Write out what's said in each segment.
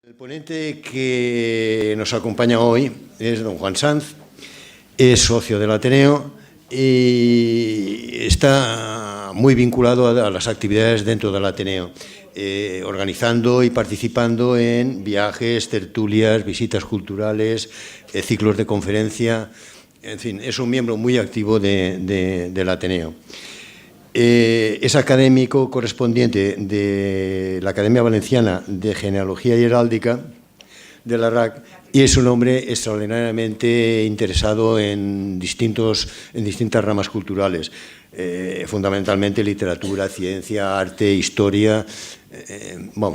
El ponente que nos acompaña hoy es don Juan Sanz, es socio del Ateneo y está muy vinculado a las actividades dentro del Ateneo, organizando y participando en viajes, tertulias, visitas culturales, ciclos de conferencia, en fin, es un miembro muy activo del Ateneo. Es académico correspondiente de la Academia Valenciana de Genealogía y Heráldica de la RAC y es un hombre extraordinariamente interesado en distintas ramas culturales, fundamentalmente literatura, ciencia, arte, historia.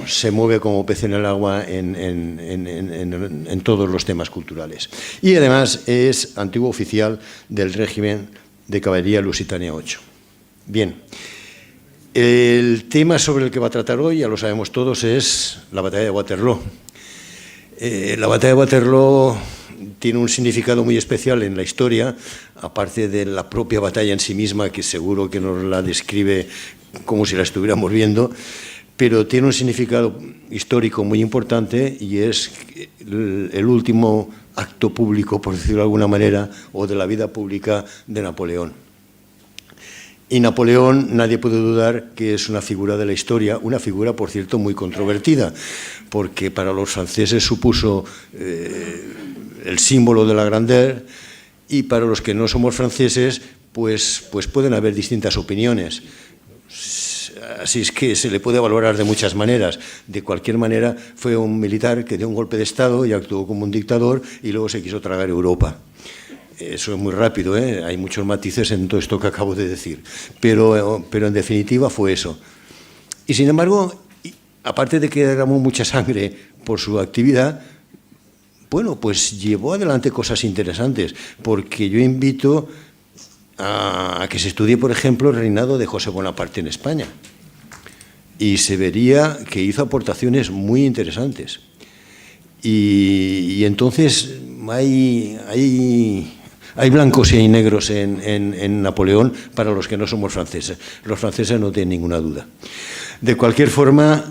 Se mueve como pez en el agua en todos los temas culturales. Y además es antiguo oficial del régimen de caballería lusitania 8. Bien, el tema sobre el que va a tratar hoy, ya lo sabemos todos, es la batalla de Waterloo. La batalla de Waterloo tiene un significado muy especial en la historia, aparte de la propia batalla en sí misma, que seguro que nos la describe como si la estuviéramos viendo, pero tiene un significado histórico muy importante y es el último acto público, por decirlo de alguna manera, o de la vida pública de Napoleón. Y Napoleón, nadie puede dudar que es una figura de la historia, una figura, por cierto, muy controvertida, porque para los franceses supuso el símbolo de la grandeur y para los que no somos franceses, pues pueden haber distintas opiniones. Así es que se le puede valorar de muchas maneras. De cualquier manera, fue un militar que dio un golpe de Estado y actuó como un dictador y luego se quiso tragar Europa. Eso es muy rápido, hay muchos matices en todo esto que acabo de decir, pero en definitiva fue eso. Y sin embargo, aparte de que derramó mucha sangre por su actividad, bueno, pues llevó adelante cosas interesantes, porque yo invito a que se estudie, por ejemplo, el reinado de José Bonaparte en España, y se vería que hizo aportaciones muy interesantes. Y entonces hay blancos y hay negros en Napoleón para los que no somos franceses. Los franceses no tienen ninguna duda. De cualquier forma,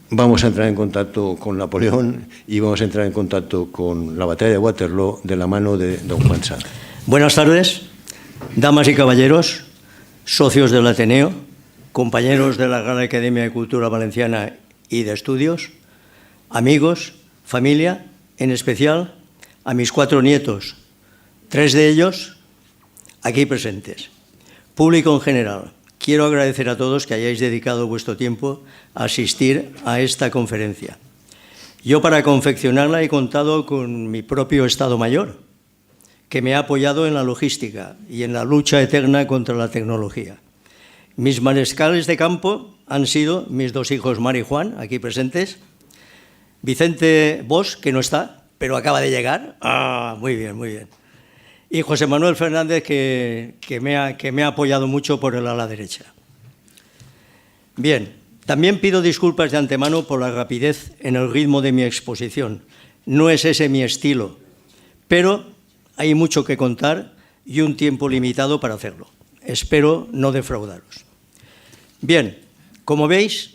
vamos a entrar en contacto con Napoleón y vamos a entrar en contacto con la batalla de Waterloo de la mano de don Juan Sanz. Buenas tardes, damas y caballeros, socios del Ateneo, compañeros de la Real Academia de Cultura Valenciana y de Estudios, amigos, familia, en especial a mis 4 nietos, 3 de ellos aquí presentes. Público en general, quiero agradecer a todos que hayáis dedicado vuestro tiempo a asistir a esta conferencia. Yo para confeccionarla he contado con mi propio Estado Mayor, que me ha apoyado en la logística y en la lucha eterna contra la tecnología. Mis mariscales de campo han sido mis 2 hijos, Mar y Juan, aquí presentes, Vicente Bosch, que no está, pero acaba de llegar. Muy bien, muy bien. Y José Manuel Fernández, que me ha apoyado mucho por el ala derecha. Bien, también pido disculpas de antemano por la rapidez en el ritmo de mi exposición. No es ese mi estilo, pero hay mucho que contar y un tiempo limitado para hacerlo. Espero no defraudaros. Bien, como veis,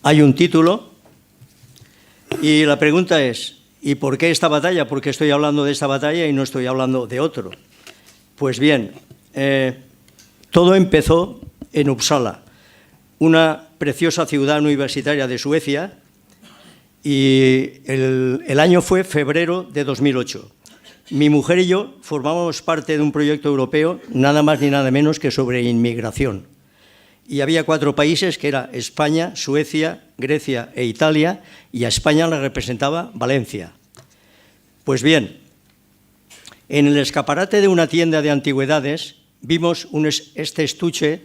hay un título y la pregunta es, ¿y por qué esta batalla? ¿Por qué estoy hablando de esta batalla y no estoy hablando de otro? Pues bien, todo empezó en Uppsala, una preciosa ciudad universitaria de Suecia, y el año fue febrero de 2008. Mi mujer y yo formábamos parte de un proyecto europeo, nada más ni nada menos que sobre inmigración. Y había 4 países, que era España, Suecia, Grecia e Italia, y a España la representaba Valencia. Pues bien, en el escaparate de una tienda de antigüedades vimos este estuche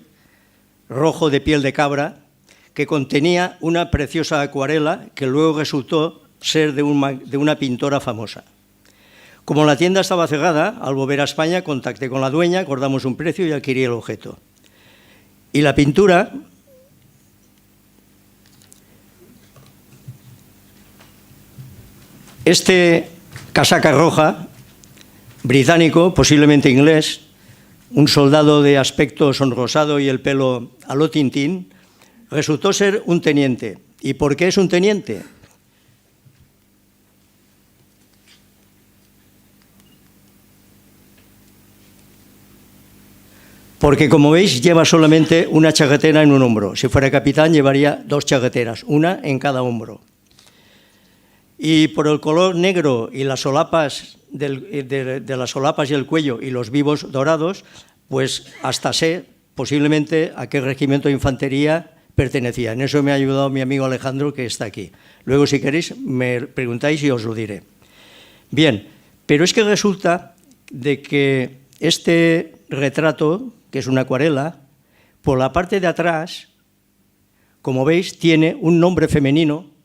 rojo de piel de cabra que contenía una preciosa acuarela que luego resultó ser de una pintora famosa. Como la tienda estaba cerrada, al volver a España contacté con la dueña, acordamos un precio y adquirí el objeto. Y la pintura este casaca roja, británico, posiblemente inglés, un soldado de aspecto sonrosado y el pelo a lo Tintín, resultó ser un teniente. ¿Y por qué es un teniente? Porque, como veis, lleva solamente una chaquetera en un hombro. Si fuera capitán, llevaría 2 chaqueteras, una en cada hombro. Y por el color negro y las solapas de las solapas y el cuello y los vivos dorados, pues hasta sé posiblemente a qué regimiento de infantería pertenecía. En eso me ha ayudado mi amigo Alejandro, que está aquí. Luego, si queréis, me preguntáis y os lo diré. Bien, pero es que resulta de que este retrato, que es una acuarela, por la parte de atrás, como veis, tiene un nombre femenino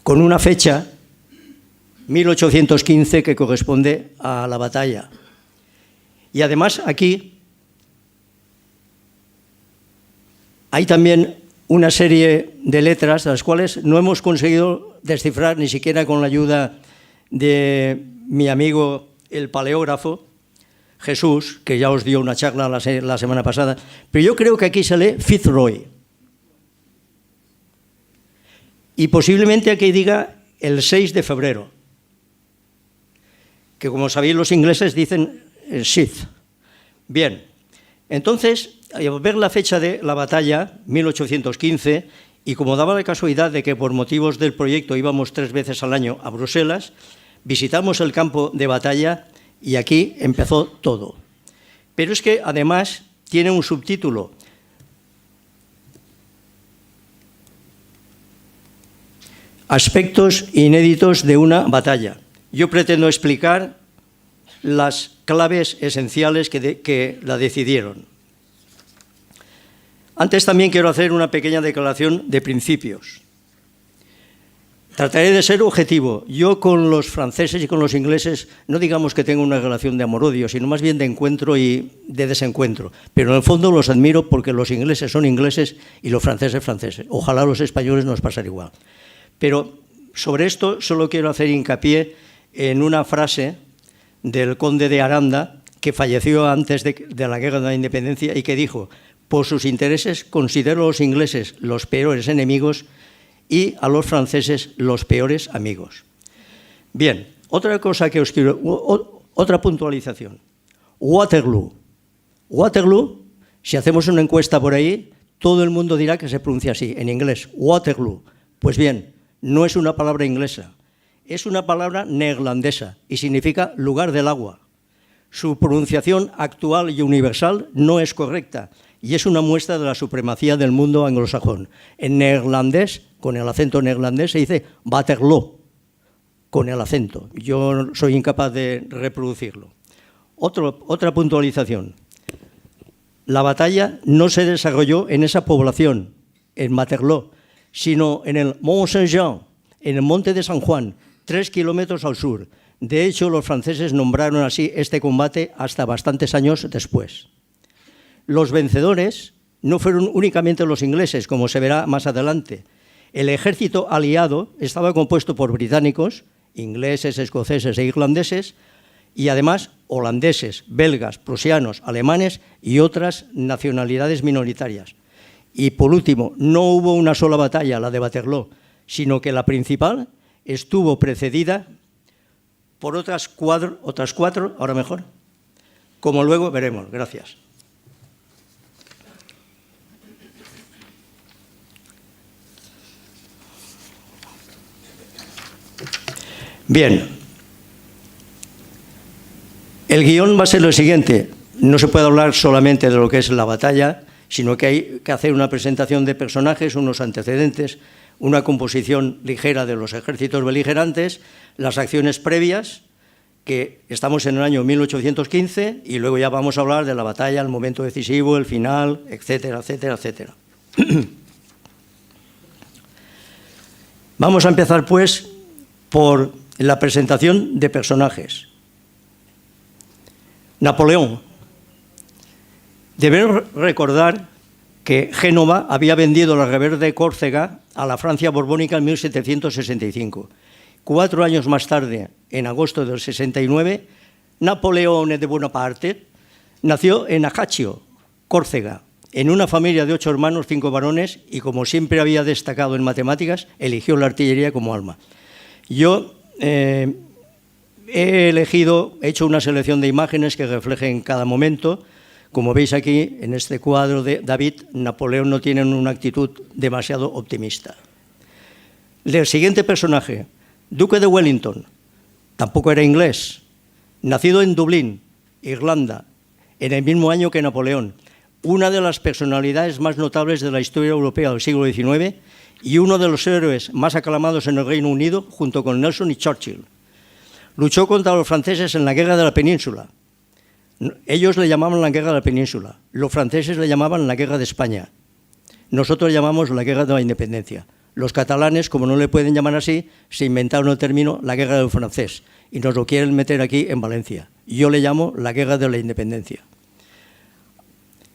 con una fecha, 1815, que corresponde a la batalla. Y además aquí hay también una serie de letras, las cuales no hemos conseguido descifrar ni siquiera con la ayuda de mi amigo el paleógrafo, Jesús, que ya os dio una charla la semana pasada, pero yo creo que aquí se lee Fitzroy. Y posiblemente aquí diga el 6 de febrero, que como sabéis los ingleses dicen Sith. Bien, entonces, al ver la fecha de la batalla, 1815, y como daba la casualidad de que por motivos del proyecto íbamos 3 veces al año a Bruselas, visitamos el campo de batalla y aquí empezó todo. Pero es que además tiene un subtítulo. Aspectos inéditos de una batalla. Yo pretendo explicar las claves esenciales que la decidieron. Antes también quiero hacer una pequeña declaración de principios. Trataré de ser objetivo. Yo con los franceses y con los ingleses no digamos que tengo una relación de amor-odio, sino más bien de encuentro y de desencuentro. Pero en el fondo los admiro porque los ingleses son ingleses y los franceses franceses. Ojalá los españoles nos pasara igual. Pero sobre esto solo quiero hacer hincapié en una frase del conde de Aranda, que falleció antes de la Guerra de la Independencia y que dijo: por sus intereses considero a los ingleses los peores enemigos y a los franceses los peores amigos. Bien, otra cosa que os quiero, otra puntualización. Waterloo. Waterloo, si hacemos una encuesta por ahí, todo el mundo dirá que se pronuncia así, en inglés, Waterloo. Pues bien, no es una palabra inglesa, es una palabra neerlandesa y significa lugar del agua. Su pronunciación actual y universal no es correcta y es una muestra de la supremacía del mundo anglosajón. En neerlandés, con el acento neerlandés, se dice Waterloo, con el acento. Yo soy incapaz de reproducirlo. Otra puntualización. La batalla no se desarrolló en esa población, en Waterloo, sino en el Mont Saint-Jean, en el Monte de San Juan, 3 kilómetros al sur. De hecho, los franceses nombraron así este combate hasta bastantes años después. Los vencedores no fueron únicamente los ingleses, como se verá más adelante. El ejército aliado estaba compuesto por británicos, ingleses, escoceses e irlandeses, y además holandeses, belgas, prusianos, alemanes y otras nacionalidades minoritarias. Y por último, no hubo una sola batalla, la de Waterloo, sino que la principal estuvo precedida por otras cuatro, ahora mejor, como luego veremos. Gracias. Bien, el guión va a ser lo siguiente. No se puede hablar solamente de lo que es la batalla, sino que hay que hacer una presentación de personajes, unos antecedentes, una composición ligera de los ejércitos beligerantes, las acciones previas, que estamos en el año 1815, y luego ya vamos a hablar de la batalla, el momento decisivo, el final, etcétera, etcétera, etcétera. Vamos a empezar, pues, por la presentación de personajes. Napoleón. Debemos recordar que Génova había vendido la Rebelde de Córcega a la Francia borbónica en 1765. 4 años más tarde, en agosto del 69, Napoleone de Bonaparte nació en Ajaccio, Córcega, en una familia de 8 hermanos, 5 varones, y como siempre había destacado en matemáticas, eligió la artillería como arma. Yo he hecho una selección de imágenes que reflejen cada momento. Como veis aquí, en este cuadro de David, Napoleón no tiene una actitud demasiado optimista. El siguiente personaje, Duque de Wellington, tampoco era inglés, nacido en Dublín, Irlanda, en el mismo año que Napoleón, una de las personalidades más notables de la historia europea del siglo XIX y uno de los héroes más aclamados en el Reino Unido, junto con Nelson y Churchill. Luchó contra los franceses en la Guerra de la Península. Ellos le llamaban la Guerra de la Península, los franceses le llamaban la Guerra de España. Nosotros llamamos la Guerra de la Independencia. Los catalanes, como no le pueden llamar así, se inventaron el término la Guerra del Francés y nos lo quieren meter aquí en Valencia. Yo le llamo la Guerra de la Independencia.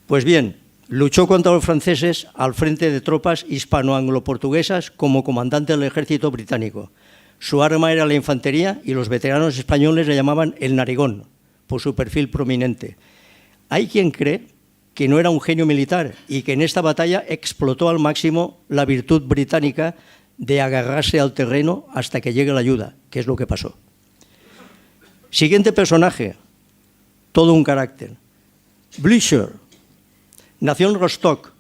Pues bien, luchó contra los franceses al frente de tropas hispano-anglo-portuguesas como comandante del ejército británico. Su arma era la infantería y los veteranos españoles le llamaban el narigón, por su perfil prominente. Hay quien cree que no era un genio militar y que en esta batalla explotó al máximo la virtud británica de agarrarse al terreno hasta que llegue la ayuda, que es lo que pasó. Siguiente personaje, todo un carácter. Blücher nació en Rostock,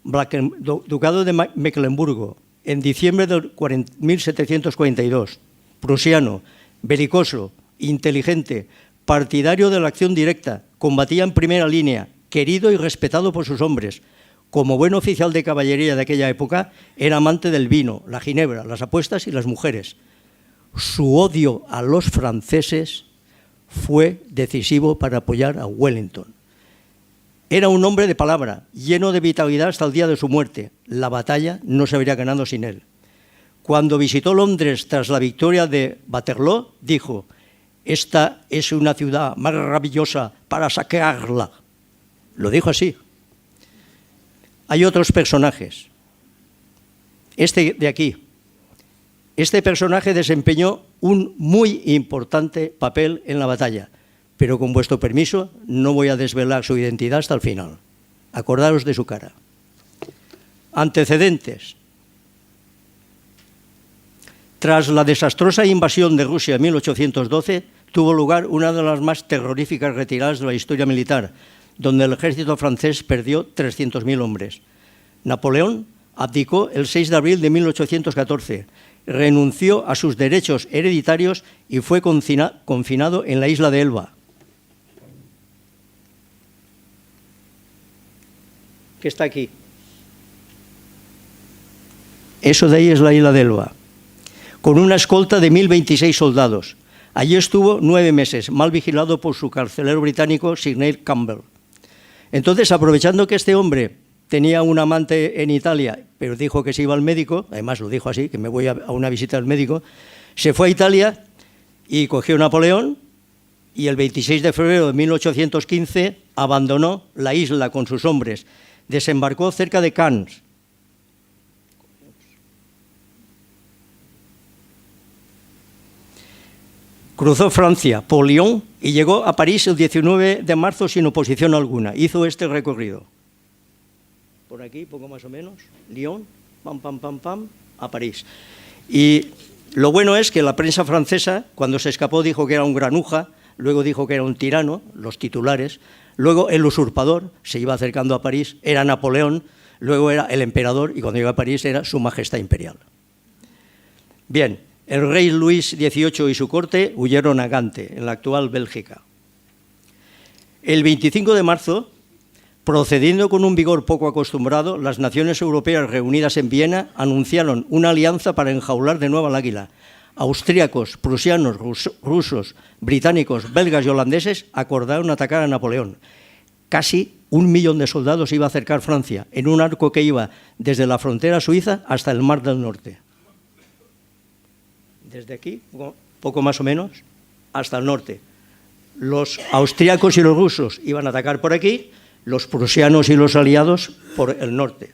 ducado de Mecklemburgo, en diciembre de 1742. Prusiano, belicoso, inteligente, partidario de la acción directa, combatía en primera línea, querido y respetado por sus hombres. Como buen oficial de caballería de aquella época, era amante del vino, la ginebra, las apuestas y las mujeres. Su odio a los franceses fue decisivo para apoyar a Wellington. Era un hombre de palabra, lleno de vitalidad hasta el día de su muerte. La batalla no se habría ganado sin él. Cuando visitó Londres tras la victoria de Waterloo, dijo: «Esta es una ciudad maravillosa para saquearla». Lo dijo así. Hay otros personajes. Este de aquí. Este personaje desempeñó un muy importante papel en la batalla, pero con vuestro permiso no voy a desvelar su identidad hasta el final. Acordaros de su cara. Antecedentes. Tras la desastrosa invasión de Rusia en 1812, tuvo lugar una de las más terroríficas retiradas de la historia militar, donde el ejército francés perdió 300.000 hombres. Napoleón abdicó el 6 de abril de 1814, renunció a sus derechos hereditarios y fue confinado en la isla de Elba. ¿Qué está aquí? Eso de ahí es la isla de Elba, con una escolta de 1.026 soldados. Allí estuvo 9 meses, mal vigilado por su carcelero británico, Sidney Campbell. Entonces, aprovechando que este hombre tenía un amante en Italia, pero dijo que se iba al médico, además lo dijo así, que me voy a una visita al médico, se fue a Italia y cogió Napoleón y el 26 de febrero de 1815 abandonó la isla con sus hombres, desembarcó cerca de Cannes. Cruzó Francia por Lyon y llegó a París el 19 de marzo sin oposición alguna. Hizo este recorrido. Por aquí, poco más o menos, Lyon, pam, pam, pam, pam, a París. Y lo bueno es que la prensa francesa, cuando se escapó, dijo que era un granuja, luego dijo que era un tirano, los titulares, luego el usurpador, se iba acercando a París, era Napoleón, luego era el emperador y cuando llegó a París era su majestad imperial. Bien, el rey Luis XVIII y su corte huyeron a Gante, en la actual Bélgica. El 25 de marzo, procediendo con un vigor poco acostumbrado, las naciones europeas reunidas en Viena anunciaron una alianza para enjaular de nuevo al águila. Austríacos, prusianos, rusos, británicos, belgas y holandeses acordaron atacar a Napoleón. Casi 1 millón de soldados iba a acercar Francia, en un arco que iba desde la frontera suiza hasta el Mar del Norte. Desde aquí, poco más o menos, hasta el norte. Los austríacos y los rusos iban a atacar por aquí, los prusianos y los aliados por el norte.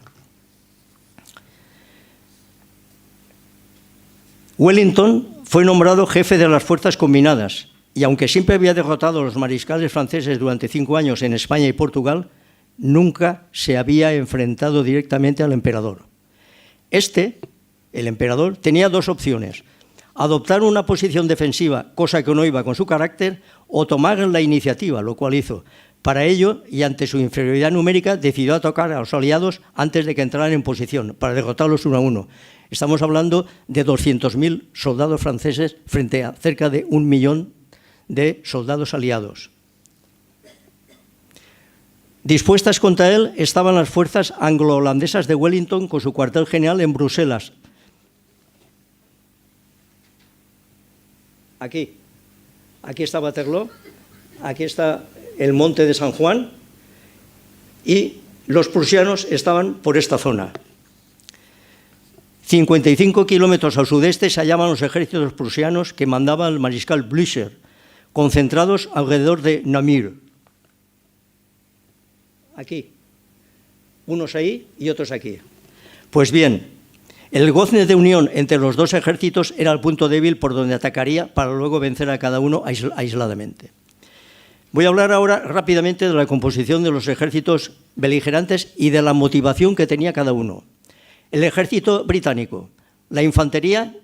Wellington fue nombrado jefe de las fuerzas combinadas y aunque siempre había derrotado a los mariscales franceses durante 5 años en España y Portugal, nunca se había enfrentado directamente al emperador. El emperador, tenía 2 opciones: adoptar una posición defensiva, cosa que no iba con su carácter, o tomar la iniciativa, lo cual hizo. Para ello, y ante su inferioridad numérica, decidió atacar a los aliados antes de que entraran en posición, para derrotarlos 1 a 1. Estamos hablando de 200.000 soldados franceses frente a cerca de 1 millón de soldados aliados. Dispuestas contra él estaban las fuerzas anglo-holandesas de Wellington con su cuartel general en Bruselas. Aquí está Waterloo, aquí está el monte de San Juan, y los prusianos estaban por esta zona. 55 kilómetros al sudeste se hallaban los ejércitos prusianos que mandaba el mariscal Blücher, concentrados alrededor de Namur. Aquí, unos ahí y otros aquí. Pues bien, el goce de unión entre los 2 ejércitos era el punto débil por donde atacaría para luego vencer a cada uno aisladamente. Voy a hablar ahora rápidamente de la composición de los ejércitos beligerantes y de la motivación que tenía cada uno. El ejército británico, la infantería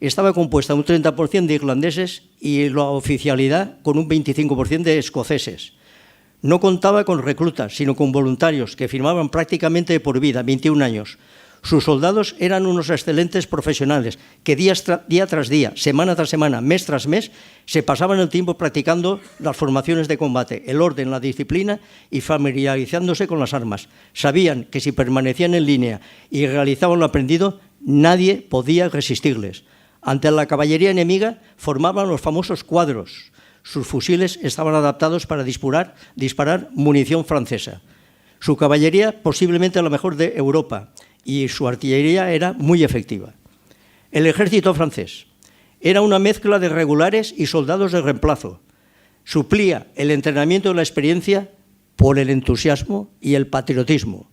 estaba compuesta un 30% de irlandeses y la oficialidad con un 25% de escoceses. No contaba con reclutas, sino con voluntarios que firmaban prácticamente de por vida, 21 años. Sus soldados eran unos excelentes profesionales que día tras día, semana tras semana, mes tras mes, se pasaban el tiempo practicando las formaciones de combate, el orden, la disciplina y familiarizándose con las armas. Sabían que si permanecían en línea y realizaban lo aprendido, nadie podía resistirles. Ante la caballería enemiga formaban los famosos cuadros. Sus fusiles estaban adaptados para disparar munición francesa. Su caballería posiblemente la mejor de Europa, y su artillería era muy efectiva. El ejército francés era una mezcla de regulares y soldados de reemplazo. Suplía el entrenamiento y la experiencia por el entusiasmo y el patriotismo.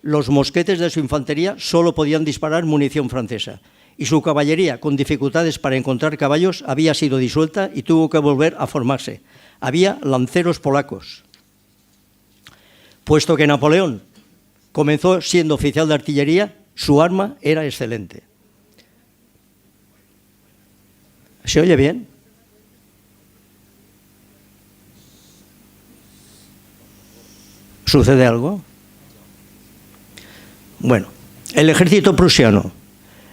Los mosquetes de su infantería solo podían disparar munición francesa, y su caballería, con dificultades para encontrar caballos, había sido disuelta y tuvo que volver a formarse. Había lanceros polacos. Puesto que Napoleón comenzó siendo oficial de artillería, su arma era excelente. ¿Se oye bien? ¿Sucede algo? Bueno, el ejército prusiano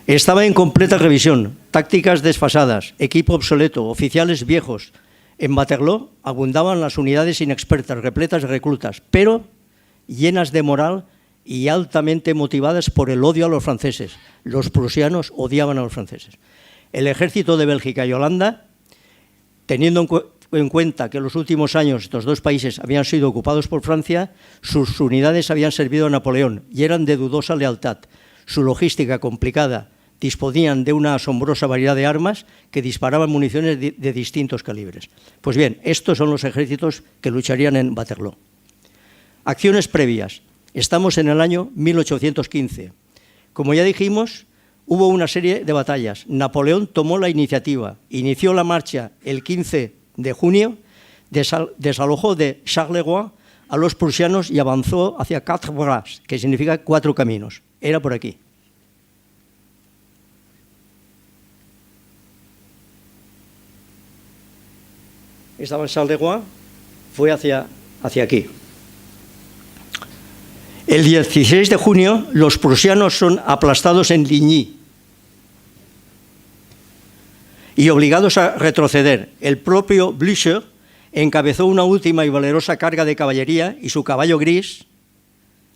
estaba en completa revisión, tácticas desfasadas, equipo obsoleto, oficiales viejos. En Waterloo abundaban las unidades inexpertas, repletas de reclutas, pero llenas de moral y altamente motivadas por el odio a los franceses. Los prusianos odiaban a los franceses. El ejército de Bélgica y Holanda, teniendo en cuenta que en los últimos años estos 2 países habían sido ocupados por Francia, sus unidades habían servido a Napoleón y eran de dudosa lealtad. Su logística complicada, disponían de una asombrosa variedad de armas que disparaban municiones de distintos calibres. Pues bien, estos son los ejércitos que lucharían en Waterloo. Acciones previas. Estamos en el año 1815. Como ya dijimos, hubo una serie de batallas. Napoleón tomó la iniciativa, inició la marcha el 15 de junio, desalojó de Charleroi a los prusianos y avanzó hacia Quatre Bras, que significa 4 caminos. Era por aquí. Estaba en Charleroi, fue hacia aquí. El 16 de junio, los prusianos son aplastados en Ligny y obligados a retroceder. El propio Blücher encabezó una última y valerosa carga de caballería y su caballo gris,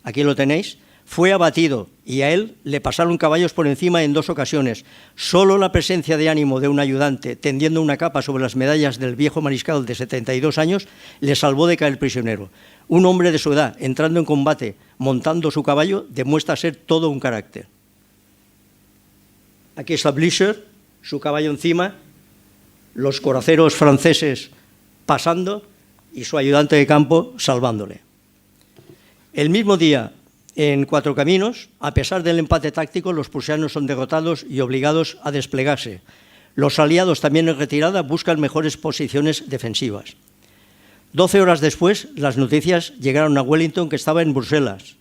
aquí lo tenéis, fue abatido y a él le pasaron caballos por encima en 2 ocasiones. Solo la presencia de ánimo de un ayudante tendiendo una capa sobre las medallas del viejo mariscal de 72 años le salvó de caer prisionero. Un hombre de su edad, entrando en combate, montando su caballo, demuestra ser todo un carácter. Aquí está Blücher, su caballo encima, los coraceros franceses pasando y su ayudante de campo salvándole. El mismo día, en 4 caminos, a pesar del empate táctico, los prusianos son derrotados y obligados a desplegarse. Los aliados, también en retirada, buscan mejores posiciones defensivas. 12 horas después, las noticias llegaron a Wellington, que estaba en Bruselas,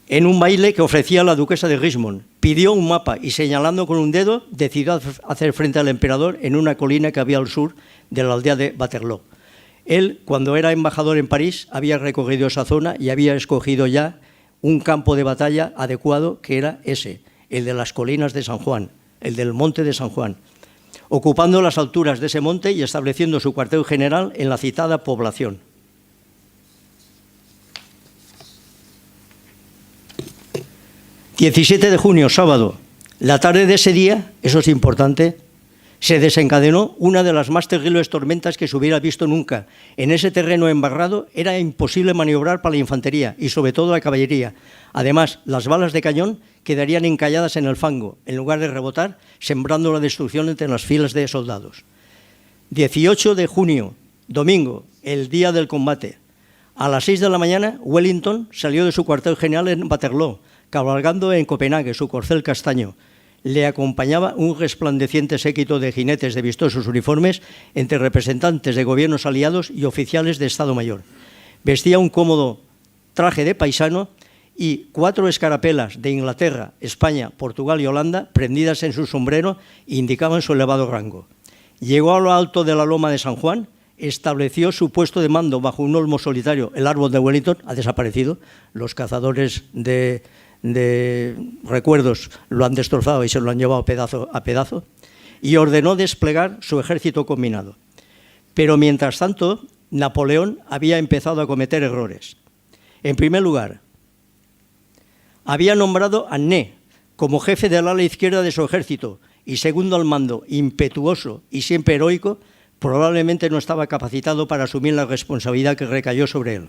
en un baile que ofrecía la duquesa de Richmond. Pidió un mapa y, señalando con un dedo, decidió hacer frente al emperador en una colina que había al sur de la aldea de Waterloo. Él, cuando era embajador en París, había recorrido esa zona y había escogido ya un campo de batalla adecuado, que era ese, el de las colinas de San Juan, el del monte de San Juan, ocupando las alturas de ese monte y estableciendo su cuartel general en la citada población. ...17 de junio, sábado, la tarde de ese día, eso es importante, se desencadenó una de las más terribles tormentas que se hubiera visto nunca. En ese terreno embarrado era imposible maniobrar para la infantería y sobre todo la caballería. Además, las balas de cañón quedarían encalladas en el fango, en lugar de rebotar, sembrando la destrucción entre las filas de soldados. 18 de junio, domingo, el día del combate. A las 6 de la mañana, Wellington salió de su cuartel general en Waterloo, cabalgando en Copenhague su corcel castaño. Le acompañaba un resplandeciente séquito de jinetes de vistosos uniformes, entre representantes de gobiernos aliados y oficiales de Estado Mayor. Vestía un cómodo traje de paisano y 4 escarapelas de Inglaterra, España, Portugal y Holanda, prendidas en su sombrero, indicaban su elevado rango. Llegó a lo alto de la loma de San Juan, estableció su puesto de mando bajo un olmo solitario. El árbol de Wellington ha desaparecido. Los cazadores de recuerdos lo han destrozado y se lo han llevado pedazo a pedazo, y ordenó desplegar su ejército combinado. Pero mientras tanto, Napoleón había empezado a cometer errores. En primer lugar, había nombrado a Ney como jefe del ala izquierda de su ejército y segundo al mando, impetuoso y siempre heroico, probablemente no estaba capacitado para asumir la responsabilidad que recayó sobre él.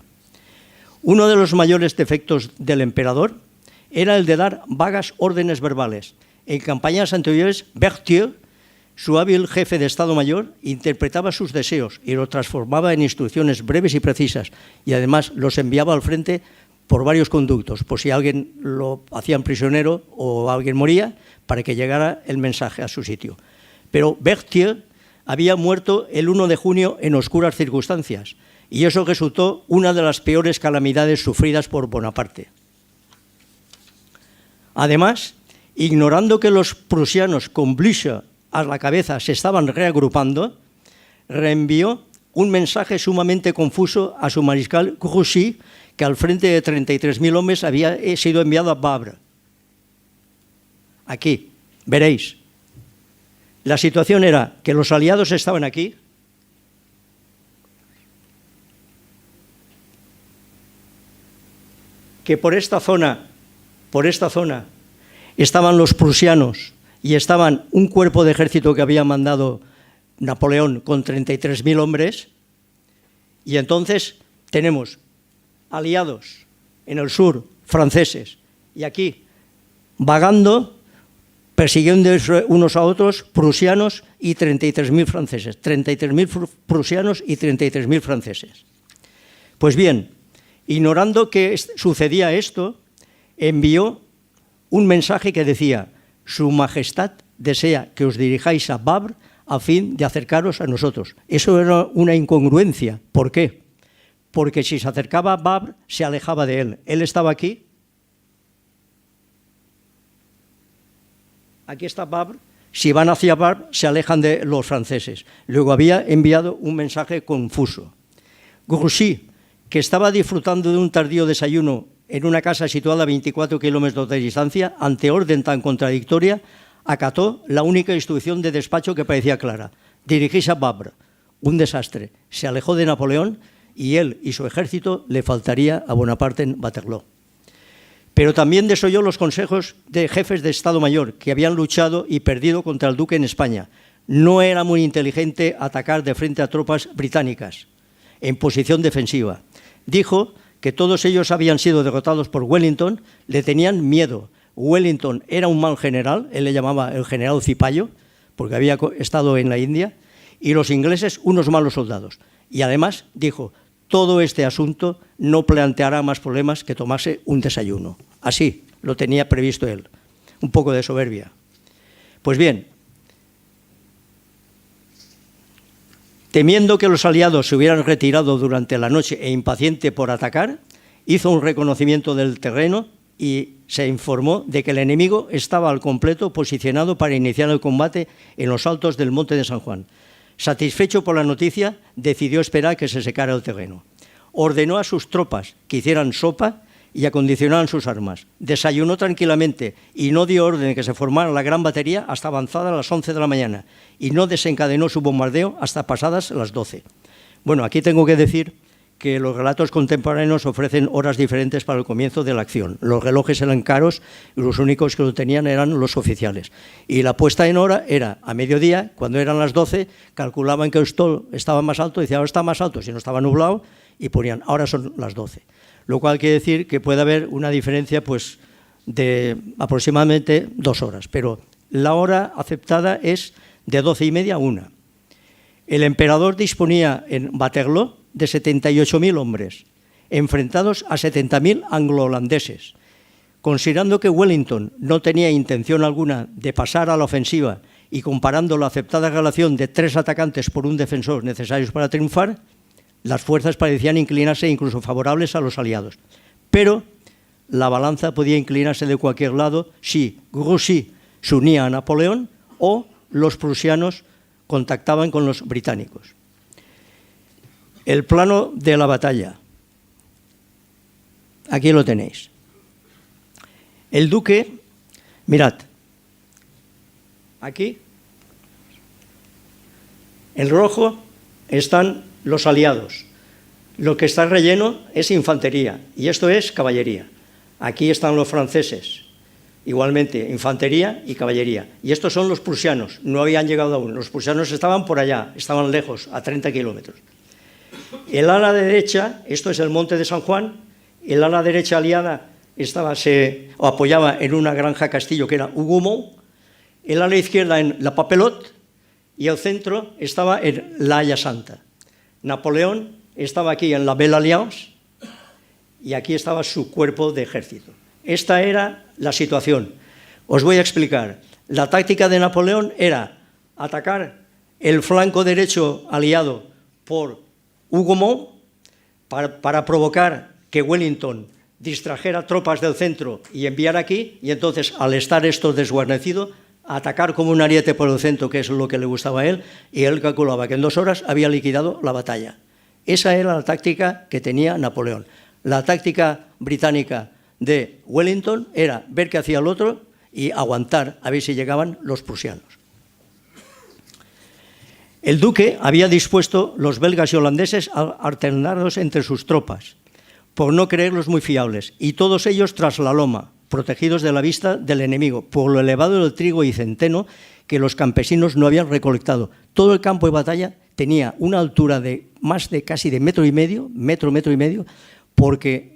Uno de los mayores defectos del emperador era el de dar vagas órdenes verbales. En campañas anteriores, Berthier, su hábil jefe de Estado Mayor, interpretaba sus deseos y los transformaba en instrucciones breves y precisas, y además los enviaba al frente por varios conductos, por si alguien lo hacían prisionero o alguien moría, para que llegara el mensaje a su sitio. Pero Berthier había muerto el 1 de junio en oscuras circunstancias, y eso resultó una de las peores calamidades sufridas por Bonaparte. Además, ignorando que los prusianos con Blücher a la cabeza se estaban reagrupando, reenvió un mensaje sumamente confuso a su mariscal Grouchy, que al frente de 33.000 hombres había sido enviado a Wavre. Aquí, veréis. La situación era que los aliados estaban aquí, que por esta zona estaban los prusianos y estaban un cuerpo de ejército que había mandado Napoleón con 33.000 hombres, y entonces tenemos aliados en el sur, franceses, y aquí vagando, persiguiendo unos a otros, prusianos y 33.000 franceses, 33.000 prusianos y 33.000 franceses. Pues bien, ignorando que sucedía esto, envió un mensaje que decía: Su Majestad desea que os dirijáis a Wavre a fin de acercaros a nosotros. Eso era una incongruencia. ¿Por qué? Porque si se acercaba a Wavre, se alejaba de él. Él estaba aquí. Aquí está Wavre. Si van hacia Wavre, se alejan de los franceses. Luego había enviado un mensaje confuso. Grouchy, que estaba disfrutando de un tardío desayuno en una casa situada a 24 kilómetros de distancia, ante orden tan contradictoria, acató la única instrucción de despacho que parecía clara: dirigirse a Wavre. Un desastre. Se alejó de Napoleón y él y su ejército le faltaría a Bonaparte en Waterloo. Pero también desoyó los consejos de jefes de Estado Mayor que habían luchado y perdido contra el duque en España. No era muy inteligente atacar de frente a tropas británicas en posición defensiva. Dijo que todos ellos habían sido derrotados por Wellington, le tenían miedo. Wellington era un mal general, él le llamaba el general Cipayo, porque había estado en la India, y los ingleses unos malos soldados. Y además dijo: todo este asunto no planteará más problemas que tomarse un desayuno. Así lo tenía previsto él. un poco de soberbia. Pues bien, temiendo que los aliados se hubieran retirado durante la noche e impaciente por atacar, hizo un reconocimiento del terreno y se informó de que el enemigo estaba al completo posicionado para iniciar el combate en los altos del Monte de San Juan. Satisfecho por la noticia, decidió esperar que se secara el terreno. Ordenó a sus tropas que hicieran sopa y acondicionaran sus armas. Desayunó tranquilamente y no dio orden de que se formara la gran batería hasta avanzadas las 11 de la mañana y no desencadenó su bombardeo hasta pasadas las 12. Bueno, aquí tengo que decir que los relatos contemporáneos ofrecen horas diferentes para el comienzo de la acción. Los relojes eran caros y los únicos que lo tenían eran los oficiales. Y la puesta en hora era a mediodía, cuando eran las 12, calculaban que esto estaba más alto, decían ahora está más alto, si no estaba nublado, y ponían ahora son las 12. Lo cual quiere decir que puede haber una diferencia pues, de aproximadamente 2 horas, pero la hora aceptada es de 12:30 a 1. El emperador disponía en Waterloo de 78.000 hombres, enfrentados a 70.000 anglo-holandeses. Considerando que Wellington no tenía intención alguna de pasar a la ofensiva y comparando la aceptada relación de 3 atacantes por un defensor necesarios para triunfar, las fuerzas parecían inclinarse incluso favorables a los aliados. Pero la balanza podía inclinarse de cualquier lado si Grouchy se unía a Napoleón o los prusianos contactaban con los británicos. El plano de la batalla. Aquí lo tenéis. El duque, mirad, aquí, en rojo están los aliados. Lo que está relleno es infantería y esto es caballería. Aquí están los franceses, igualmente infantería y caballería. Y estos son los prusianos, no habían llegado aún. Los prusianos estaban por allá, estaban lejos, a 30 kilómetros. El ala derecha, esto es el Monte de San Juan, el ala derecha aliada apoyaba en una granja castillo que era Hougomont, el ala izquierda en la Papelotte y el centro estaba en la Haya Santa. Napoleón estaba aquí en la Belle Alliance y aquí estaba su cuerpo de ejército. Esta era la situación. Os voy a explicar. La táctica de Napoleón era atacar el flanco derecho aliado por Hougomont para provocar que Wellington distrajera tropas del centro y enviara aquí, y entonces, al estar esto desguarnecido, atacar como un ariete por el centro, que es lo que le gustaba a él, y él calculaba que en 2 horas había liquidado la batalla. Esa era la táctica que tenía Napoleón. La táctica británica de Wellington era ver qué hacía el otro y aguantar a ver si llegaban los prusianos. El duque había dispuesto los belgas y holandeses alternados entre sus tropas, por no creerlos muy fiables, y todos ellos tras la loma, protegidos de la vista del enemigo, por lo elevado del trigo y centeno que los campesinos no habían recolectado. Todo el campo de batalla tenía una altura de más de casi de metro y medio, porque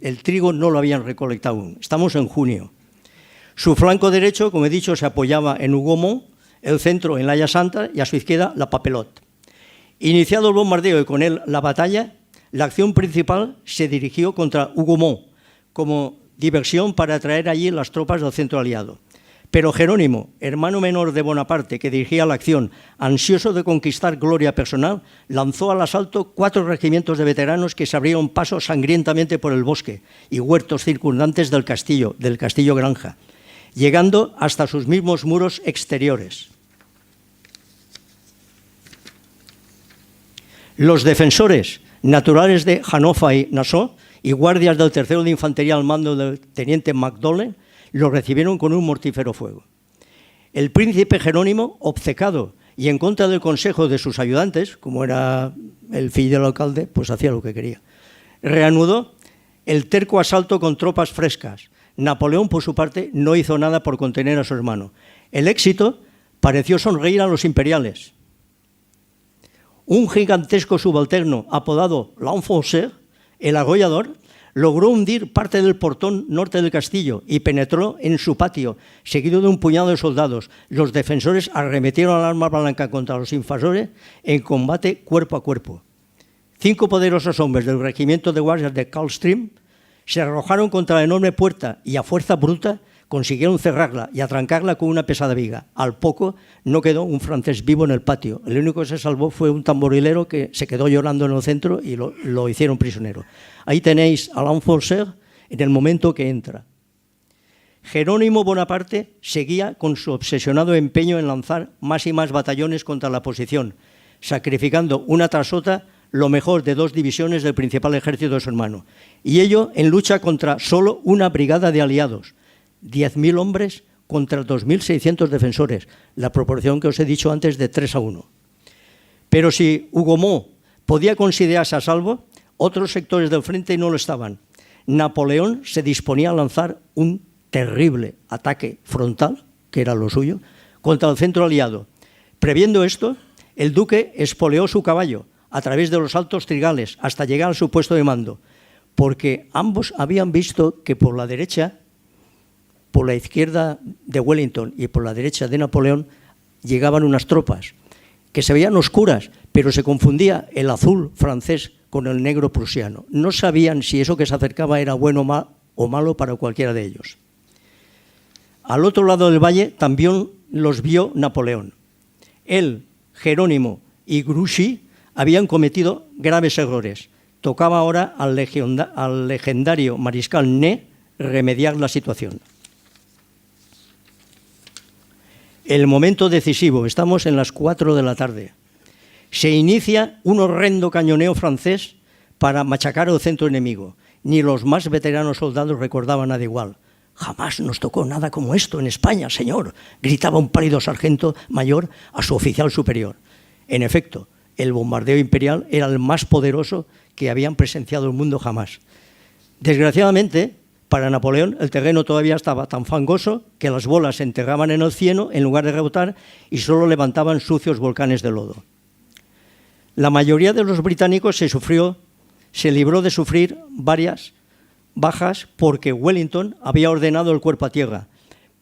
el trigo no lo habían recolectado aún. Estamos en junio. Su flanco derecho, como he dicho, se apoyaba en Hougomont, el centro en la Haya Santa y a su izquierda la Papelotte. Iniciado el bombardeo y con él la batalla, la acción principal se dirigió contra Hougomont como diversión para atraer allí las tropas del centro aliado. Pero Jerónimo, hermano menor de Bonaparte, que dirigía la acción, ansioso de conquistar gloria personal, lanzó al asalto 4 regimientos de veteranos que se abrieron paso sangrientamente por el bosque y huertos circundantes del castillo Granja, llegando hasta sus mismos muros exteriores. Los defensores naturales de Hannover y Nassau y guardias del 3º de Infantería al mando del teniente McDonnell lo recibieron con un mortífero fuego. El príncipe Jerónimo, obcecado y en contra del consejo de sus ayudantes, como era el fill del alcalde, pues hacía lo que quería, reanudó el terco asalto con tropas frescas. Napoleón, por su parte, no hizo nada por contener a su hermano. El éxito pareció sonreír a los imperiales. Un gigantesco subalterno apodado l'Enfonceur, el agollador, logró hundir parte del portón norte del castillo y penetró en su patio, seguido de un puñado de soldados. Los defensores arremetieron al arma blanca contra los invasores en combate cuerpo a cuerpo. 5 poderosos hombres del regimiento de guardias de Coldstream se arrojaron contra la enorme puerta y a fuerza bruta Consiguieron cerrarla y atrancarla con una pesada viga. Al poco no quedó un francés vivo en el patio. El único que se salvó fue un tamborilero que se quedó llorando en el centro y lo hicieron prisionero. Ahí tenéis a l'Enforceur en el momento que entra. Jerónimo Bonaparte seguía con su obsesionado empeño en lanzar más y más batallones contra la posición, sacrificando una tras otra lo mejor de 2 divisiones del principal ejército de su hermano, y ello en lucha contra solo una brigada de aliados, 10.000 hombres contra 2.600 defensores, la proporción que os he dicho antes de 3-1. Pero si Hougomont podía considerarse a salvo, otros sectores del frente no lo estaban. Napoleón se disponía a lanzar un terrible ataque frontal, que era lo suyo, contra el centro aliado. Previendo esto, el duque espoleó su caballo a través de los altos trigales hasta llegar a su puesto de mando, porque ambos habían visto que por la derecha, por la izquierda de Wellington y por la derecha de Napoleón, llegaban unas tropas que se veían oscuras, pero se confundía el azul francés con el negro prusiano. No sabían si eso que se acercaba era bueno o malo para cualquiera de ellos. Al otro lado del valle también los vio Napoleón. Él, Jerónimo y Grouchy habían cometido graves errores. Tocaba ahora al legendario mariscal Ney remediar la situación. El momento decisivo, estamos en las 4 de la tarde. Se inicia un horrendo cañoneo francés para machacar al centro enemigo. Ni los más veteranos soldados recordaban nada igual. «Jamás nos tocó nada como esto en España, señor», gritaba un pálido sargento mayor a su oficial superior. En efecto, el bombardeo imperial era el más poderoso que habían presenciado el mundo jamás. Desgraciadamente, para Napoleón, el terreno todavía estaba tan fangoso que las bolas se enterraban en el cieno en lugar de rebotar y solo levantaban sucios volcanes de lodo. La mayoría de los británicos se libró de sufrir varias bajas porque Wellington había ordenado el cuerpo a tierra,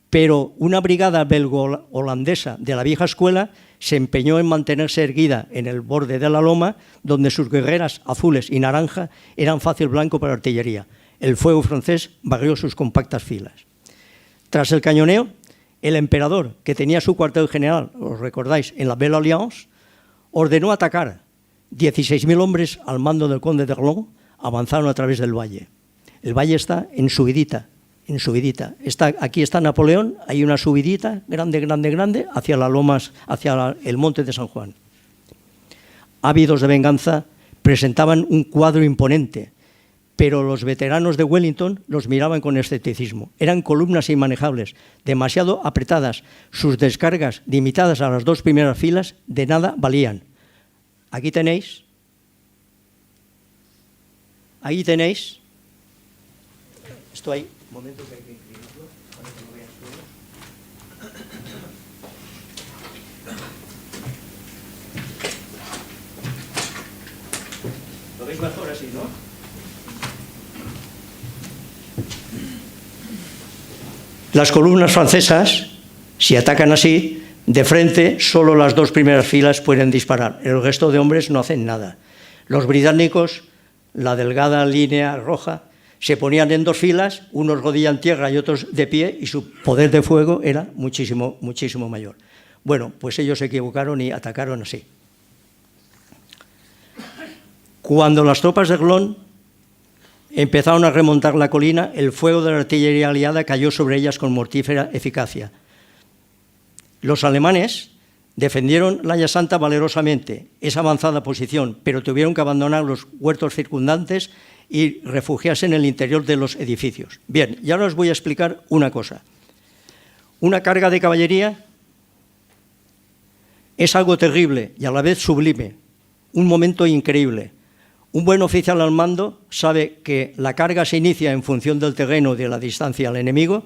pero una brigada belgo-holandesa de la vieja escuela se empeñó en mantenerse erguida en el borde de la loma, donde sus guerreras azules y naranja eran fácil blanco para artillería. El fuego francés barrió sus compactas filas. Tras el cañoneo, el emperador, que tenía su cuartel general, os recordáis, en la Belle Alliance, ordenó atacar. 16.000 hombres al mando del conde de Erlon avanzaron a través del valle. El valle está en subidita. Aquí está Napoleón, hay una subidita grande hacia las lomas, hacia el monte de San Juan. Ávidos de venganza, presentaban un cuadro imponente, pero los veteranos de Wellington los miraban con escepticismo. Eran columnas inmanejables, demasiado apretadas. Sus descargas, limitadas a las 2 primeras filas, de nada valían. Ahí tenéis. Esto hay un momento que hay que inclinarlo para que lo vean todos. ¿Lo veis mejor así, no? Las columnas francesas, si atacan así, de frente solo las 2 primeras filas pueden disparar. El resto de hombres no hacen nada. Los británicos, la delgada línea roja, se ponían en 2 filas, unos rodillas en tierra y otros de pie, y su poder de fuego era muchísimo mayor. Bueno, pues ellos se equivocaron y atacaron así. Cuando las tropas de Erlon empezaron a remontar la colina, el fuego de la artillería aliada cayó sobre ellas con mortífera eficacia. Los alemanes defendieron Laya Santa valerosamente esa avanzada posición, pero tuvieron que abandonar los huertos circundantes y refugiarse en el interior de los edificios. Bien, y ahora os voy a explicar una cosa. Una carga de caballería es algo terrible y a la vez sublime, un momento increíble. Un buen oficial al mando sabe que la carga se inicia en función del terreno y de la distancia al enemigo,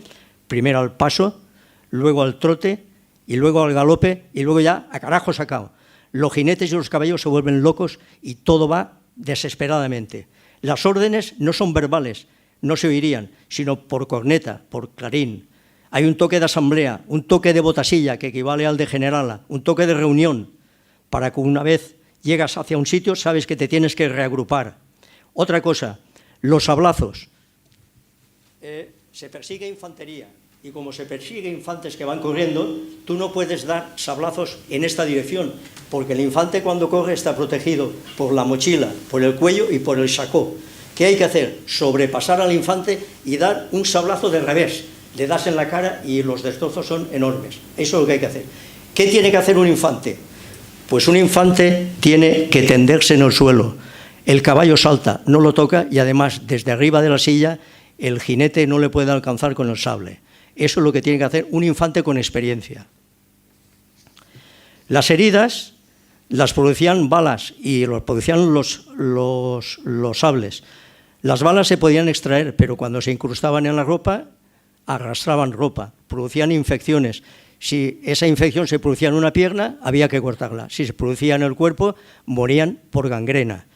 primero al paso, luego al trote y luego al galope y luego ya a carajo sacado. Los jinetes y los caballos se vuelven locos y todo va desesperadamente. Las órdenes no son verbales, no se oirían, sino por corneta, por clarín. Hay un toque de asamblea, un toque de botasilla que equivale al de generala, un toque de reunión, para que una vez llegas hacia un sitio sabes que te tienes que reagrupar. Otra cosa, los sablazos. Se persigue infantería y como se persigue infantes que van corriendo, tú no puedes dar sablazos en esta dirección, porque el infante cuando corre está protegido por la mochila, por el cuello y por el sacó. ¿Qué hay que hacer? Sobrepasar al infante y dar un sablazo de revés. Le das en la cara y los destrozos son enormes. Eso es lo que hay que hacer. ¿Qué tiene que hacer un infante? Pues un infante tiene que tenderse en el suelo. El caballo salta, no lo toca y además desde arriba de la silla el jinete no le puede alcanzar con el sable. Eso es lo que tiene que hacer un infante con experiencia. Las heridas las producían balas y los producían los sables. Las balas se podían extraer, pero cuando se incrustaban en la ropa, arrastraban ropa, producían infecciones. Si esa infección se producía en una pierna, había que cortarla. Si se producía en el cuerpo, morían por gangrena.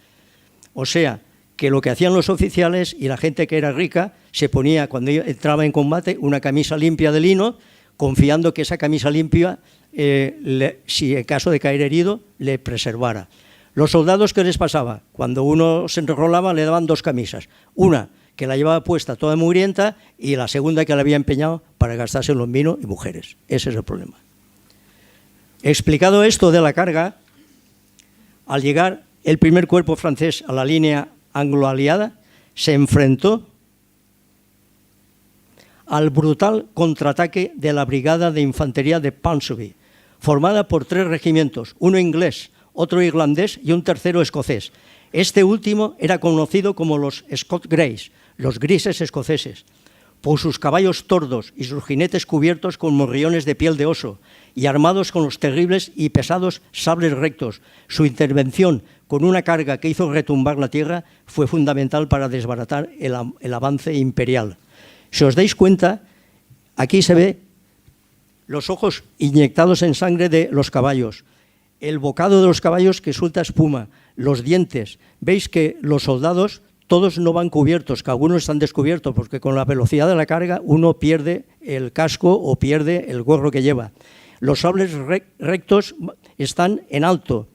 O sea, que lo que hacían los oficiales y la gente que era rica se ponía, cuando entraba en combate, una camisa limpia de lino, confiando que esa camisa limpia, si en caso de caer herido, le preservara. Los soldados, ¿qué les pasaba? Cuando uno se enrolaba, le daban dos camisas. Una que la llevaba puesta toda mugrienta y la segunda que la había empeñado para gastarse en los minos y mujeres. Ese es el problema. Explicado esto de la carga, al llegar el primer cuerpo francés a la línea anglo-aliada, se enfrentó al brutal contraataque de la Brigada de Infantería de Ponsonby, formada por 3 regimientos, uno inglés, otro irlandés y un tercero escocés. Este último era conocido como los Scott Greys, los grises escoceses, por sus caballos tordos y sus jinetes cubiertos con morrillones de piel de oso y armados con los terribles y pesados sables rectos. Su intervención con una carga que hizo retumbar la tierra fue fundamental para desbaratar el avance imperial. Si os dais cuenta, aquí se ve los ojos inyectados en sangre de los caballos, el bocado de los caballos que suelta espuma, los dientes. Veis que los soldados todos no van cubiertos, que algunos están descubiertos, porque con la velocidad de la carga uno pierde el casco o pierde el gorro que lleva. Los sables rectos están en alto.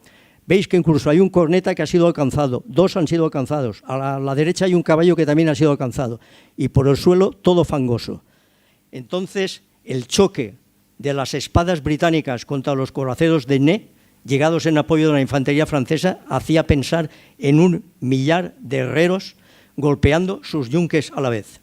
Veis que incluso hay un corneta que ha sido alcanzado, 2 han sido alcanzados. A la derecha hay un caballo que también ha sido alcanzado. Y por el suelo todo fangoso. Entonces, el choque de las espadas británicas contra los coraceros de Ney, llegados en apoyo de la infantería francesa, hacía pensar en 1 millar de herreros golpeando sus yunques a la vez.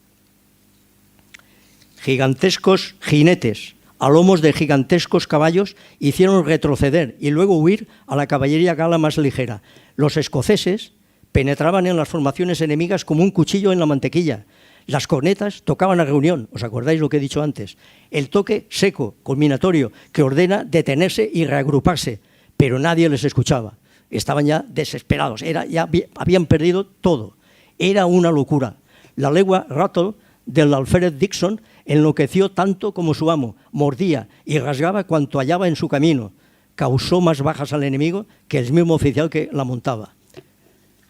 Gigantescos jinetes a lomos de gigantescos caballos hicieron retroceder y luego huir a la caballería gala más ligera. Los escoceses penetraban en las formaciones enemigas como un cuchillo en la mantequilla. Las cornetas tocaban a reunión, ¿os acordáis lo que he dicho antes? El toque seco, culminatorio, que ordena detenerse y reagruparse, pero nadie les escuchaba. Estaban ya desesperados, ya habían perdido todo. Era una locura. La legua Rattle del alférez Dixon enloqueció tanto como su amo, mordía y rasgaba cuanto hallaba en su camino. Causó más bajas al enemigo que el mismo oficial que la montaba.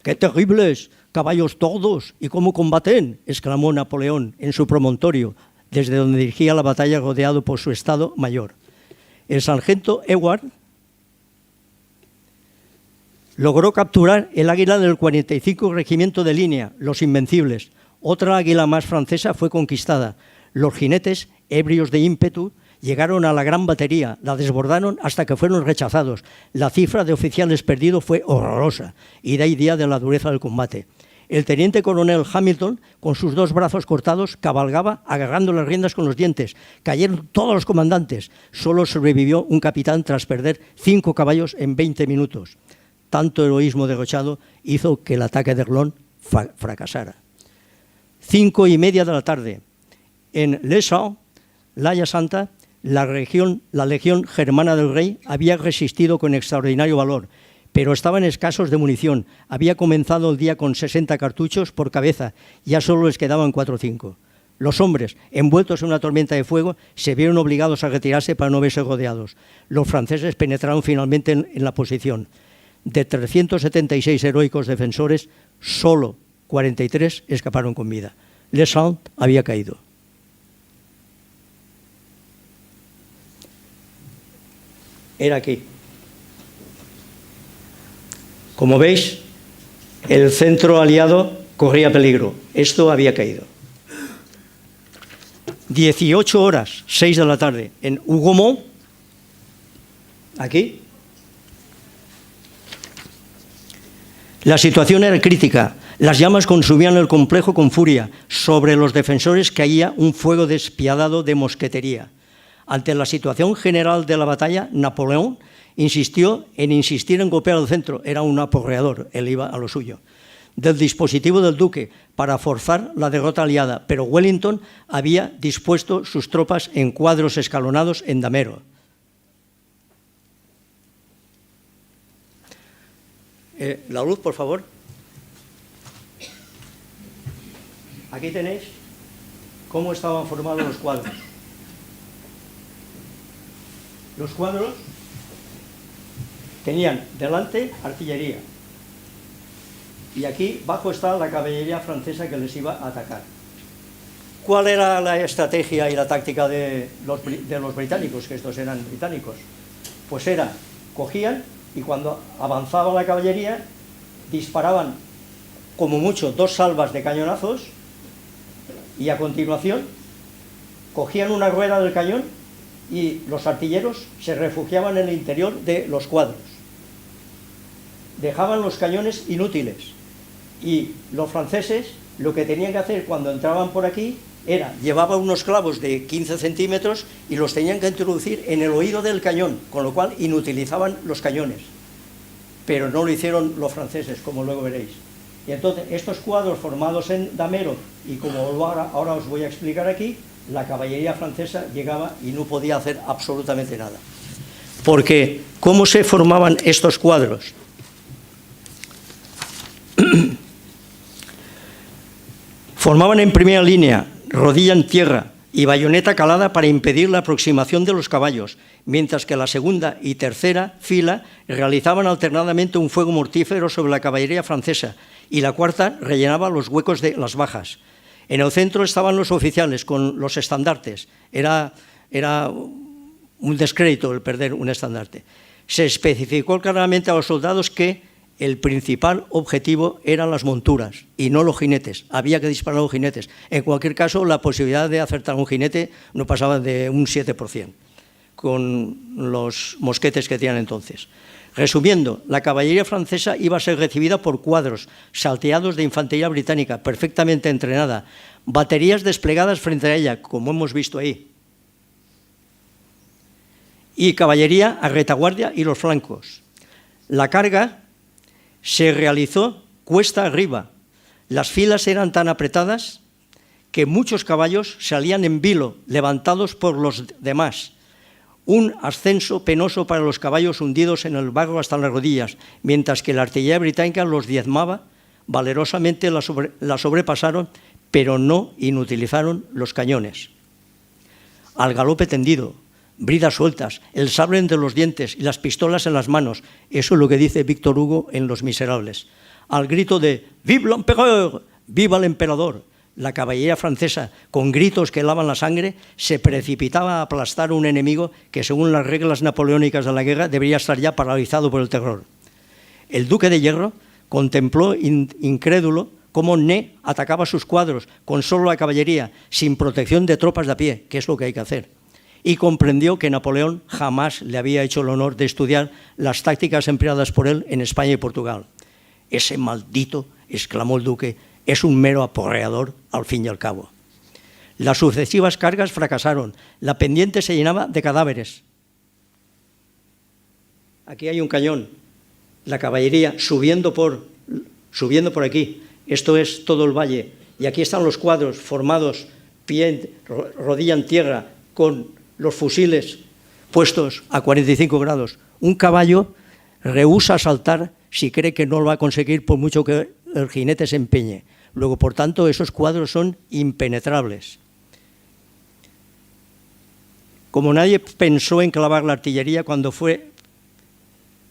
¡Qué terribles! ¡Caballos todos! ¿Y cómo combaten?, exclamó Napoleón en su promontorio, desde donde dirigía la batalla rodeado por su estado mayor. El sargento Ewart logró capturar el águila del 45 Regimiento de Línea, los Invencibles. Otra águila más francesa fue conquistada. Los jinetes, ebrios de ímpetu, llegaron a la gran batería, la desbordaron hasta que fueron rechazados. La cifra de oficiales perdidos fue horrorosa y da idea de la dureza del combate. El teniente coronel Hamilton, con sus 2 brazos cortados, cabalgaba agarrando las riendas con los dientes. Cayeron todos los comandantes. Solo sobrevivió un capitán tras perder 5 caballos en 20 minutos. Tanto heroísmo derrochado hizo que el ataque de Erlon fracasara. 5:30 de la tarde. En Les Champs, la Haya Santa, la legión germana del rey había resistido con extraordinario valor, pero estaban escasos de munición. Había comenzado el día con 60 cartuchos por cabeza, ya solo les quedaban 4 o 5. Los hombres, envueltos en una tormenta de fuego, se vieron obligados a retirarse para no verse rodeados. Los franceses penetraron finalmente en la posición. De 376 heroicos defensores, solo 43 escaparon con vida. Les Champs había caído. Era aquí. Como veis, el centro aliado corría peligro. Esto había caído. 18 horas, 6 de la tarde, en Hougomont, aquí. La situación era crítica. Las llamas consumían el complejo con furia. Sobre los defensores caía un fuego despiadado de mosquetería. Ante la situación general de la batalla, Napoleón insistir en golpear al centro. Era un aporreador, él iba a lo suyo. Del dispositivo del duque para forzar la derrota aliada, pero Wellington había dispuesto sus tropas en cuadros escalonados en Damero. La luz, por favor. Aquí tenéis cómo estaban formados los cuadros. Los cuadros tenían delante artillería y aquí abajo está la caballería francesa que les iba a atacar. ¿Cuál era la estrategia y la táctica de los británicos? Que estos eran británicos. Pues era, cogían y cuando avanzaba la caballería disparaban como mucho 2 salvas de cañonazos y a continuación cogían una rueda del cañón y los artilleros se refugiaban en el interior de los cuadros. Dejaban los cañones inútiles y los franceses lo que tenían que hacer cuando entraban por aquí era, llevaban unos clavos de 15 centímetros y los tenían que introducir en el oído del cañón, con lo cual inutilizaban los cañones. Pero no lo hicieron los franceses, como luego veréis. Y entonces estos cuadros formados en Damero, y como ahora os voy a explicar aquí, la caballería francesa llegaba y no podía hacer absolutamente nada. Porque, ¿cómo se formaban estos cuadros? Formaban en primera línea, rodilla en tierra y bayoneta calada para impedir la aproximación de los caballos, mientras que la segunda y tercera fila realizaban alternadamente un fuego mortífero sobre la caballería francesa y la cuarta rellenaba los huecos de las bajas. En el centro estaban los oficiales con los estandartes. Era un descrédito el perder un estandarte. Se especificó claramente a los soldados que el principal objetivo eran las monturas y no los jinetes. Había que disparar a los jinetes. En cualquier caso, la posibilidad de acertar a un jinete no pasaba de un 7%, con los mosquetes que tenían entonces. Resumiendo, la caballería francesa iba a ser recibida por cuadros salteados de infantería británica, perfectamente entrenada, baterías desplegadas frente a ella, como hemos visto ahí, y caballería a retaguardia y los flancos. La carga se realizó cuesta arriba. Las filas eran tan apretadas que muchos caballos salían en vilo, levantados por los demás. Un ascenso penoso para los caballos hundidos en el barro hasta las rodillas, mientras que la artillería británica los diezmaba, valerosamente la sobrepasaron, pero no inutilizaron los cañones. Al galope tendido, bridas sueltas, el sable entre los dientes y las pistolas en las manos. Eso es lo que dice Víctor Hugo en Los Miserables. Al grito de «Vive l'empereur», «Viva el emperador», la caballería francesa, con gritos que helaban la sangre, se precipitaba a aplastar a un enemigo que, según las reglas napoleónicas de la guerra, debería estar ya paralizado por el terror. El duque de Hierro contempló incrédulo cómo Ney atacaba sus cuadros con solo la caballería, sin protección de tropas de a pie, que es lo que hay que hacer. Y comprendió que Napoleón jamás le había hecho el honor de estudiar las tácticas empleadas por él en España y Portugal. «Ese maldito», exclamó el duque, «es un mero aporreador al fin y al cabo». Las sucesivas cargas fracasaron, la pendiente se llenaba de cadáveres. Aquí hay un cañón, la caballería subiendo por aquí, esto es todo el valle, y aquí están los cuadros formados, rodilla en tierra, con los fusiles puestos a 45 grados. Un caballo rehúsa saltar si cree que no lo va a conseguir por mucho que el jinete se empeñe. Luego, por tanto, esos cuadros son impenetrables. Como nadie pensó en clavar la artillería cuando fue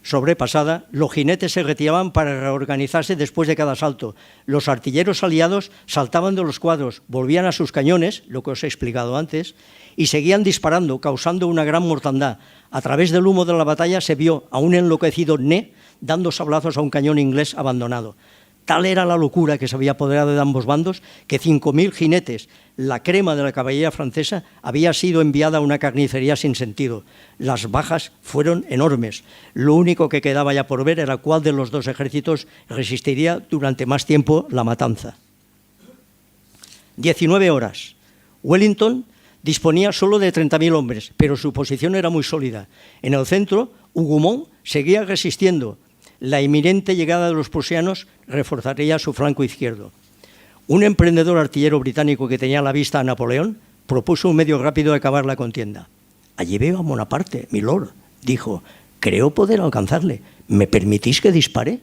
sobrepasada, los jinetes se retiraban para reorganizarse después de cada asalto. Los artilleros aliados saltaban de los cuadros, volvían a sus cañones, lo que os he explicado antes, y seguían disparando, causando una gran mortandad. A través del humo de la batalla se vio a un enloquecido Ney dando sablazos a un cañón inglés abandonado. Tal era la locura que se había apoderado de ambos bandos que 5.000 jinetes, la crema de la caballería francesa, había sido enviada a una carnicería sin sentido. Las bajas fueron enormes. Lo único que quedaba ya por ver era cuál de los dos ejércitos resistiría durante más tiempo la matanza. 19 horas. Wellington disponía solo de 30.000 hombres, pero su posición era muy sólida. En el centro, Hougomont seguía resistiendo. La inminente llegada de los prusianos reforzaría su flanco izquierdo. Un emprendedor artillero británico que tenía a la vista a Napoleón propuso un medio rápido de acabar la contienda. «Allí veo a Bonaparte, milord», dijo. «Creo poder alcanzarle. ¿Me permitís que dispare?»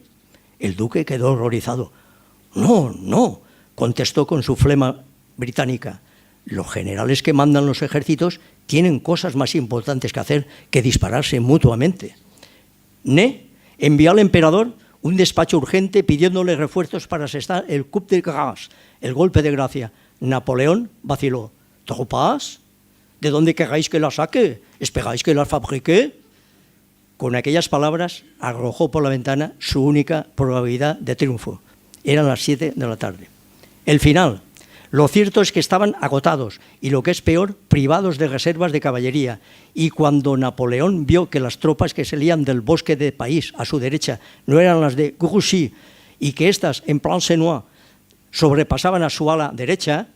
El duque quedó horrorizado. «No, no», contestó con su flema británica. «Los generales que mandan los ejércitos tienen cosas más importantes que hacer que dispararse mutuamente». Ney envió al emperador un despacho urgente pidiéndole refuerzos para asestar el coup de grâce, el golpe de gracia. Napoleón vaciló. «¿Tropas? ¿De dónde queráis que las saque? ¿Esperáis que las fabrique?» Con aquellas palabras arrojó por la ventana su única probabilidad de triunfo. Eran las 7 de la tarde. El final. Lo cierto es que estaban agotados y, lo que es peor, privados de reservas de caballería. Y cuando Napoleón vio que las tropas que salían del bosque de París a su derecha no eran las de Grouchy y que éstas, en Plancenoit, sobrepasaban a su ala derecha,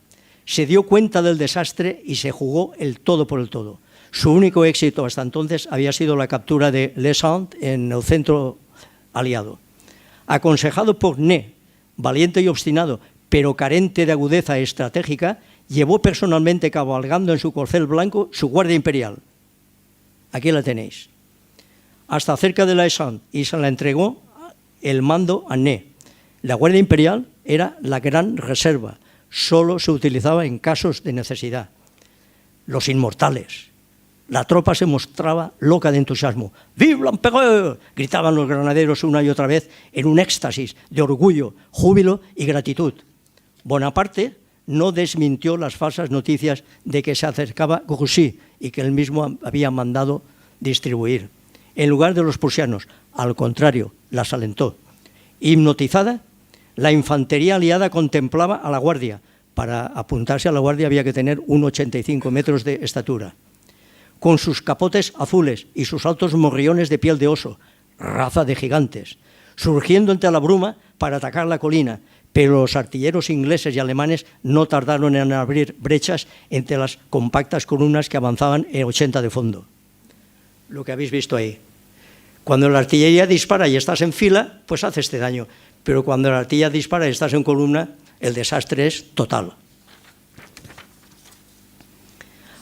se dio cuenta del desastre y se jugó el todo por el todo. Su único éxito hasta entonces había sido la captura de Les Saintes en el centro aliado. Aconsejado por Ney, valiente y obstinado, pero carente de agudeza estratégica, llevó personalmente cabalgando en su corcel blanco su guardia imperial. Aquí la tenéis. Hasta cerca de Les Saintes y se la entregó el mando a Ney. La guardia imperial era la gran reserva, solo se utilizaba en casos de necesidad. Los inmortales. La tropa se mostraba loca de entusiasmo. «¡Vive l'empereur!», gritaban los granaderos una y otra vez en un éxtasis de orgullo, júbilo y gratitud. Bonaparte no desmintió las falsas noticias de que se acercaba Grouchy y que él mismo había mandado distribuir. En lugar de los prusianos, al contrario, las alentó. Hipnotizada, la infantería aliada contemplaba a la guardia. Para apuntarse a la guardia había que tener 1,85 metros de estatura. Con sus capotes azules y sus altos morriones de piel de oso, raza de gigantes, surgiendo entre la bruma para atacar la colina, pero los artilleros ingleses y alemanes no tardaron en abrir brechas entre las compactas columnas que avanzaban en 80 de fondo. Lo que habéis visto ahí. Cuando la artillería dispara y estás en fila, pues hace este daño, pero cuando la artillería dispara y estás en columna, el desastre es total.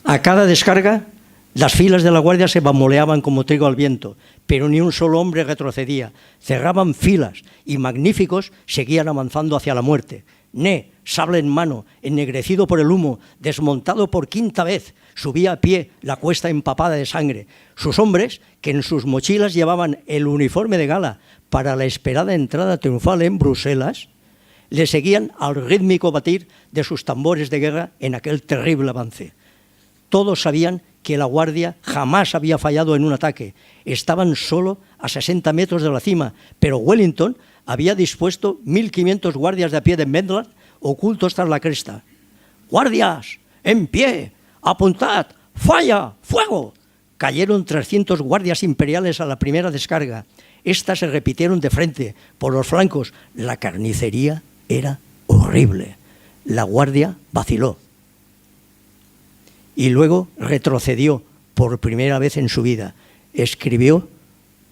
A cada descarga, las filas de la guardia se bamboleaban como trigo al viento, pero ni un solo hombre retrocedía. Cerraban filas y magníficos seguían avanzando hacia la muerte. Ney, sable en mano, ennegrecido por el humo, desmontado por quinta vez, subía a pie la cuesta empapada de sangre. Sus hombres, que en sus mochilas llevaban el uniforme de gala para la esperada entrada triunfal en Bruselas, le seguían al rítmico batir de sus tambores de guerra en aquel terrible avance. Todos sabían que la guardia jamás había fallado en un ataque. Estaban solo a 60 metros de la cima, pero Wellington había dispuesto 1.500 guardias de a pie de Maitland ocultos tras la cresta. «¡Guardias! ¡En pie! ¡Apuntad! ¡Falla! ¡Fuego!». Cayeron 300 guardias imperiales a la primera descarga. Estas se repitieron de frente, por los flancos. La carnicería era horrible. La guardia vaciló. Y luego retrocedió por primera vez en su vida. Escribió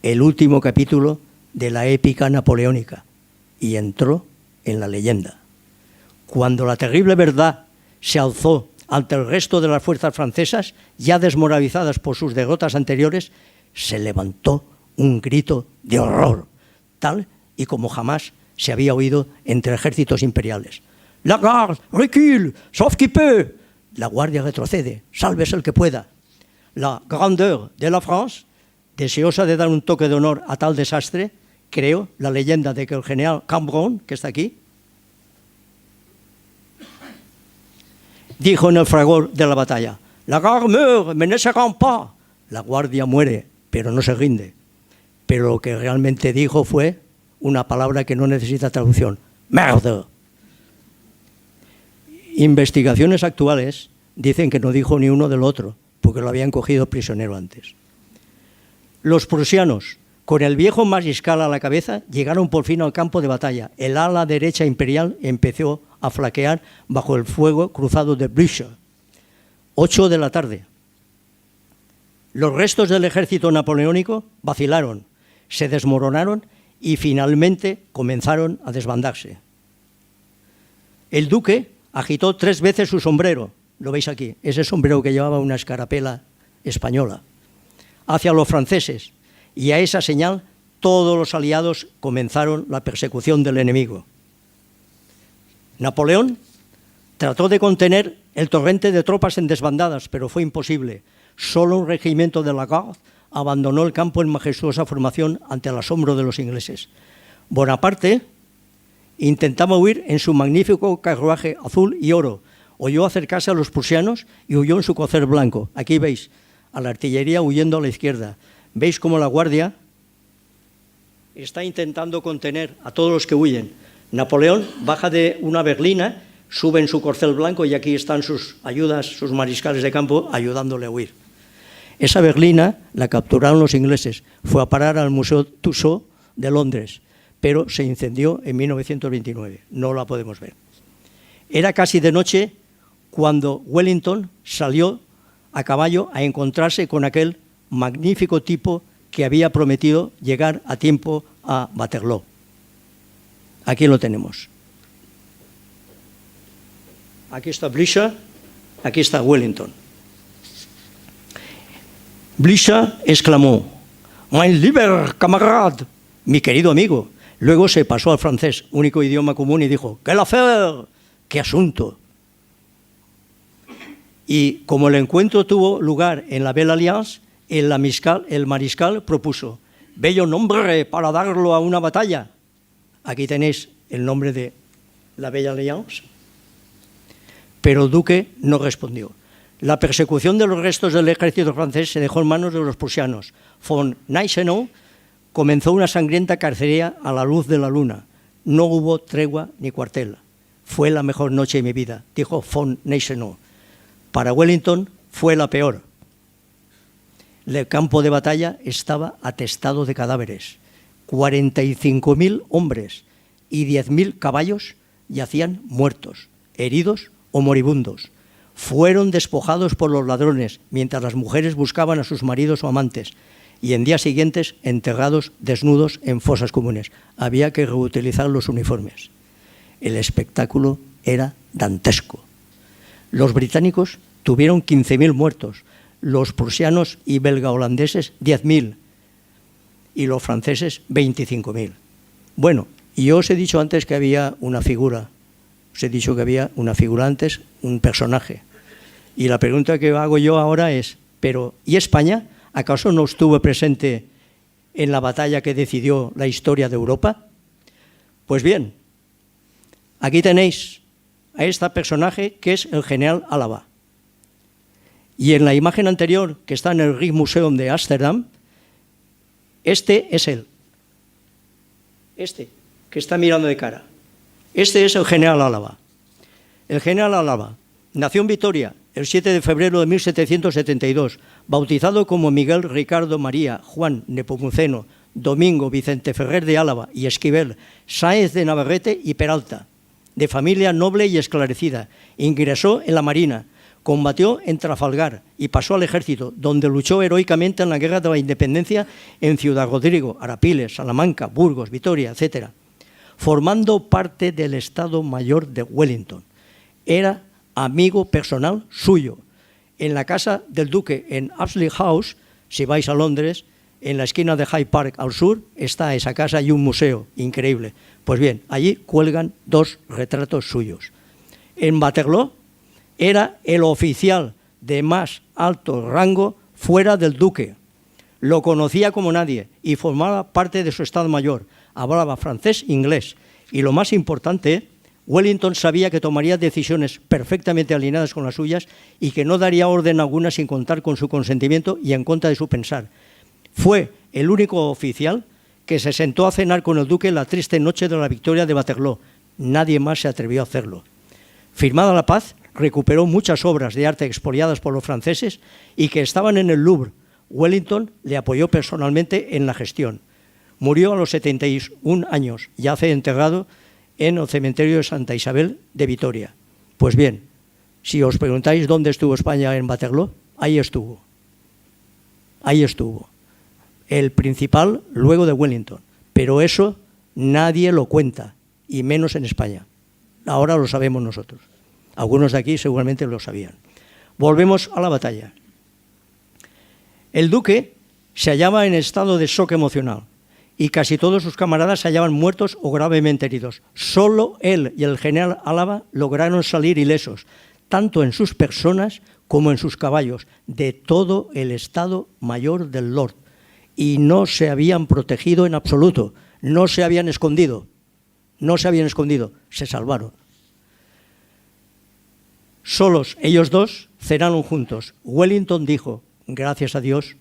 el último capítulo de la épica napoleónica y entró en la leyenda. Cuando la terrible verdad se alzó ante el resto de las fuerzas francesas, ya desmoralizadas por sus derrotas anteriores, se levantó un grito de horror, tal y como jamás se había oído entre ejércitos imperiales. «La garde recule, sauf qui peut». La guardia retrocede, sálvese el que pueda. La grandeur de la France, deseosa de dar un toque de honor a tal desastre, creó la leyenda de que el general Cambronne, que está aquí, dijo en el fragor de la batalla: «La garde meurt, mais ne se rend pas». La guardia muere, pero no se rinde. Pero lo que realmente dijo fue: una palabra que no necesita traducción. ¡Merde! Investigaciones actuales dicen que no dijo ni uno del otro, porque lo habían cogido prisionero antes. Los prusianos, con el viejo mariscal a la cabeza, llegaron por fin al campo de batalla. El ala derecha imperial empezó a flaquear bajo el fuego cruzado de Blücher. 8 de la tarde. Los restos del ejército napoleónico vacilaron, se desmoronaron y finalmente comenzaron a desbandarse. El duque agitó 3 veces su sombrero, lo veis aquí, ese sombrero que llevaba una escarapela española, hacia los franceses, y a esa señal todos los aliados comenzaron la persecución del enemigo. Napoleón trató de contener el torrente de tropas en desbandadas, pero fue imposible. Solo un regimiento de la Garde abandonó el campo en majestuosa formación ante el asombro de los ingleses. Bonaparte intentaba huir en su magnífico carruaje azul y oro. Oyó acercarse a los prusianos y huyó en su corcel blanco. Aquí veis a la artillería huyendo a la izquierda. Veis cómo la guardia está intentando contener a todos los que huyen. Napoleón baja de una berlina, sube en su corcel blanco y aquí están sus ayudas, sus mariscales de campo, ayudándole a huir. Esa berlina la capturaron los ingleses, fue a parar al Museo Tussauds de Londres, pero se incendió en 1929, no la podemos ver. Era casi de noche cuando Wellington salió a caballo a encontrarse con aquel magnífico tipo que había prometido llegar a tiempo a Waterloo. Aquí lo tenemos. Aquí está Blücher, aquí está Wellington. Blücher exclamó: «Mein lieber camarade», mi querido amigo. Luego se pasó al francés, único idioma común, y dijo: «Quelle affaire», qué asunto. Y como el encuentro tuvo lugar en la Belle Alliance, el mariscal propuso: «Bello nombre para darlo a una batalla». Aquí tenéis el nombre de la Belle Alliance. Pero el duque no respondió. La persecución de los restos del ejército francés se dejó en manos de los prusianos. Von Gneisenau comenzó una sangrienta cacería a la luz de la luna. No hubo tregua ni cuartel. Fue la mejor noche de mi vida, dijo von Gneisenau. Para Wellington fue la peor. El campo de batalla estaba atestado de cadáveres. 45.000 hombres y 10.000 caballos yacían muertos, heridos o moribundos. Fueron despojados por los ladrones mientras las mujeres buscaban a sus maridos o amantes y en días siguientes enterrados desnudos en fosas comunes. Había que reutilizar los uniformes. El espectáculo era dantesco. Los británicos tuvieron 15.000 muertos, los prusianos y belga-holandeses 10.000 y los franceses 25.000. Bueno, y yo os he dicho antes que había una figura, os he dicho que había una figura antes, un personaje. Y la pregunta que hago yo ahora es, pero ¿y España? ¿Acaso no estuvo presente en la batalla que decidió la historia de Europa? Pues bien, aquí tenéis a este personaje que es el general Álava. Y en la imagen anterior, que está en el Rijksmuseum de Ámsterdam, este es él. Este, que está mirando de cara. Este es el general Álava. El general Álava nació en Vitoria el 7 de febrero de 1772, bautizado como Miguel Ricardo María Juan Nepomuceno Domingo Vicente Ferrer de Álava y Esquivel Sáez de Navarrete y Peralta, de familia noble y esclarecida. Ingresó en la Marina, combatió en Trafalgar y pasó al ejército, donde luchó heroicamente en la Guerra de la Independencia en Ciudad Rodrigo, Arapiles, Salamanca, Burgos, Vitoria, etc., formando parte del Estado Mayor de Wellington. Era amigo personal suyo. En la casa del duque en Apsley House, si vais a Londres, en la esquina de Hyde Park al sur, está esa casa y un museo increíble. Pues bien, allí cuelgan 2 retratos suyos. En Waterloo era el oficial de más alto rango fuera del duque. Lo conocía como nadie y formaba parte de su Estado Mayor. Hablaba francés e inglés. Y lo más importante, Wellington sabía que tomaría decisiones perfectamente alineadas con las suyas y que no daría orden alguna sin contar con su consentimiento y en contra de su pensar. Fue el único oficial que se sentó a cenar con el duque la triste noche de la victoria de Waterloo. Nadie más se atrevió a hacerlo. Firmada la paz, recuperó muchas obras de arte expoliadas por los franceses y que estaban en el Louvre. Wellington le apoyó personalmente en la gestión. Murió a los 71 años, yace enterrado en el cementerio de Santa Isabel de Vitoria. Pues bien, si os preguntáis dónde estuvo España en Waterloo, ahí estuvo. Ahí estuvo. El principal luego de Wellington. Pero eso nadie lo cuenta, y menos en España. Ahora lo sabemos nosotros. Algunos de aquí seguramente lo sabían. Volvemos a la batalla. El duque se hallaba en estado de shock emocional y casi todos sus camaradas se hallaban muertos o gravemente heridos. Solo él y el general Álava lograron salir ilesos, tanto en sus personas como en sus caballos, de todo el Estado Mayor del Lord. Y no se habían protegido en absoluto, no se habían escondido, se salvaron. Solos ellos dos cenaron juntos. Wellington dijo: gracias a Dios,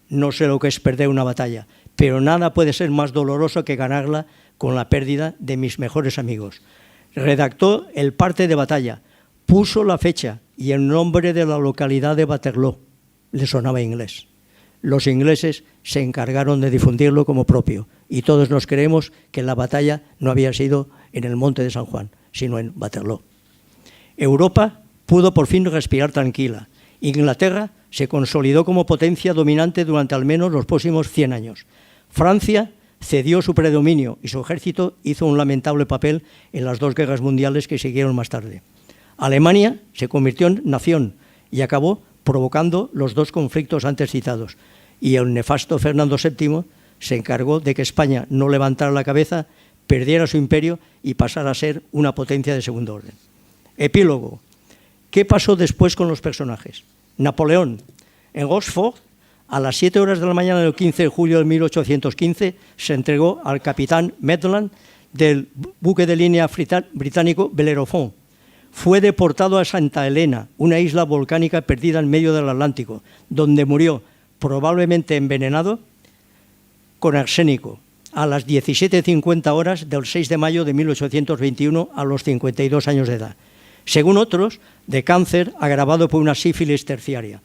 no sé lo que es perder una batalla, pero nada puede ser más doloroso que ganarla con la pérdida de mis mejores amigos. Redactó el parte de batalla, puso la fecha y el nombre de la localidad de Waterloo. Le sonaba inglés. Los ingleses se encargaron de difundirlo como propio y todos nos creemos que la batalla no había sido en el Monte de San Juan, sino en Waterloo. Europa pudo por fin respirar tranquila. Inglaterra se consolidó como potencia dominante durante al menos los próximos 100 años. Francia cedió su predominio y su ejército hizo un lamentable papel en las dos guerras mundiales que siguieron más tarde. Alemania se convirtió en nación y acabó provocando los dos conflictos antes citados. Y el nefasto Fernando VII se encargó de que España no levantara la cabeza, perdiera su imperio y pasara a ser una potencia de segundo orden. Epílogo. ¿Qué pasó después con los personajes? Napoleón, en Rochefort, a las 7 horas de la mañana del 15 de julio de 1815, se entregó al capitán Maitland del buque de línea británico Bellerophon. Fue deportado a Santa Elena, una isla volcánica perdida en medio del Atlántico, donde murió, probablemente envenenado, con arsénico, a las 17:50 horas del 6 de mayo de 1821, a los 52 años de edad. Según otros, de cáncer agravado por una sífilis terciaria.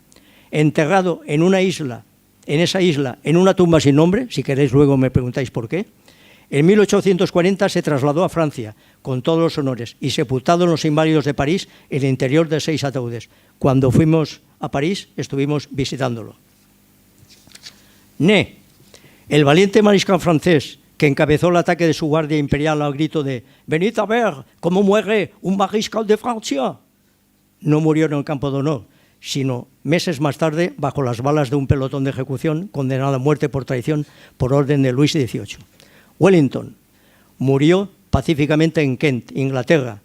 Enterrado en una isla, en una tumba sin nombre, si queréis luego me preguntáis por qué, en 1840 se trasladó a Francia con todos los honores y sepultado en los Inválidos de París, en el interior de 6 ataúdes. Cuando fuimos a París estuvimos visitándolo. Ney, el valiente mariscal francés que encabezó el ataque de su guardia imperial al grito de «Venid a ver cómo muere un mariscal de Francia», no murió en el campo de honor, sino meses más tarde bajo las balas de un pelotón de ejecución, condenado a muerte por traición por orden de Luis XVIII. Wellington murió pacíficamente en Kent, Inglaterra,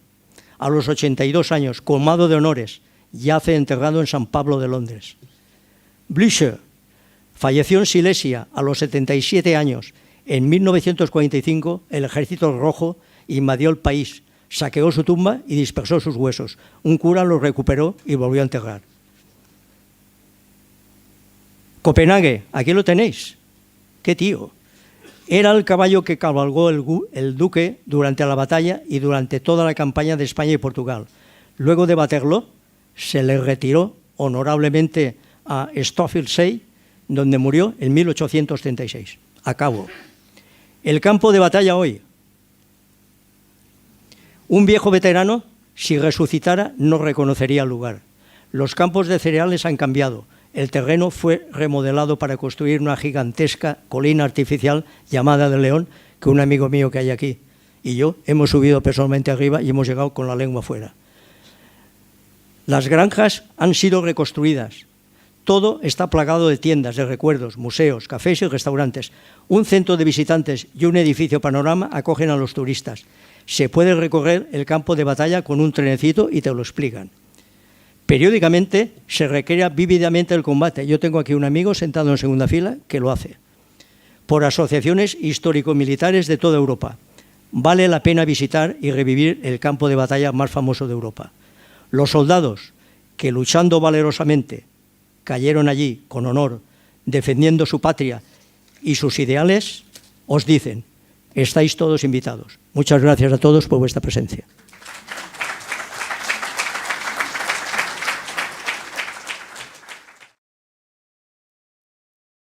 a los 82 años, colmado de honores, yace enterrado en San Pablo de Londres. Blücher falleció en Silesia a los 77 años. En 1945 el Ejército Rojo invadió el país, saqueó su tumba y dispersó sus huesos. Un cura los recuperó y volvió a enterrar. Copenhague, aquí lo tenéis. ¡Qué tío! Era el caballo que cabalgó el duque durante la batalla y durante toda la campaña de España y Portugal. Luego de Waterloo, se le retiró honorablemente a Stoffelsey, donde murió en 1836. Acabo. El campo de batalla hoy. Un viejo veterano, si resucitara, no reconocería el lugar. Los campos de cereales han cambiado. El terreno fue remodelado para construir una gigantesca colina artificial llamada de León, que un amigo mío que hay aquí y yo hemos subido personalmente arriba y hemos llegado con la lengua fuera. Las granjas han sido reconstruidas. Todo está plagado de tiendas, de recuerdos, museos, cafés y restaurantes. Un centro de visitantes y un edificio panorama acogen a los turistas. Se puede recorrer el campo de batalla con un trenecito y te lo explican. Periódicamente se recrea vívidamente el combate. Yo tengo aquí un amigo sentado en segunda fila que lo hace. Por asociaciones histórico-militares de toda Europa. Vale la pena visitar y revivir el campo de batalla más famoso de Europa. Los soldados que luchando valerosamente cayeron allí con honor, defendiendo su patria y sus ideales, os dicen, estáis todos invitados. Muchas gracias a todos por vuestra presencia.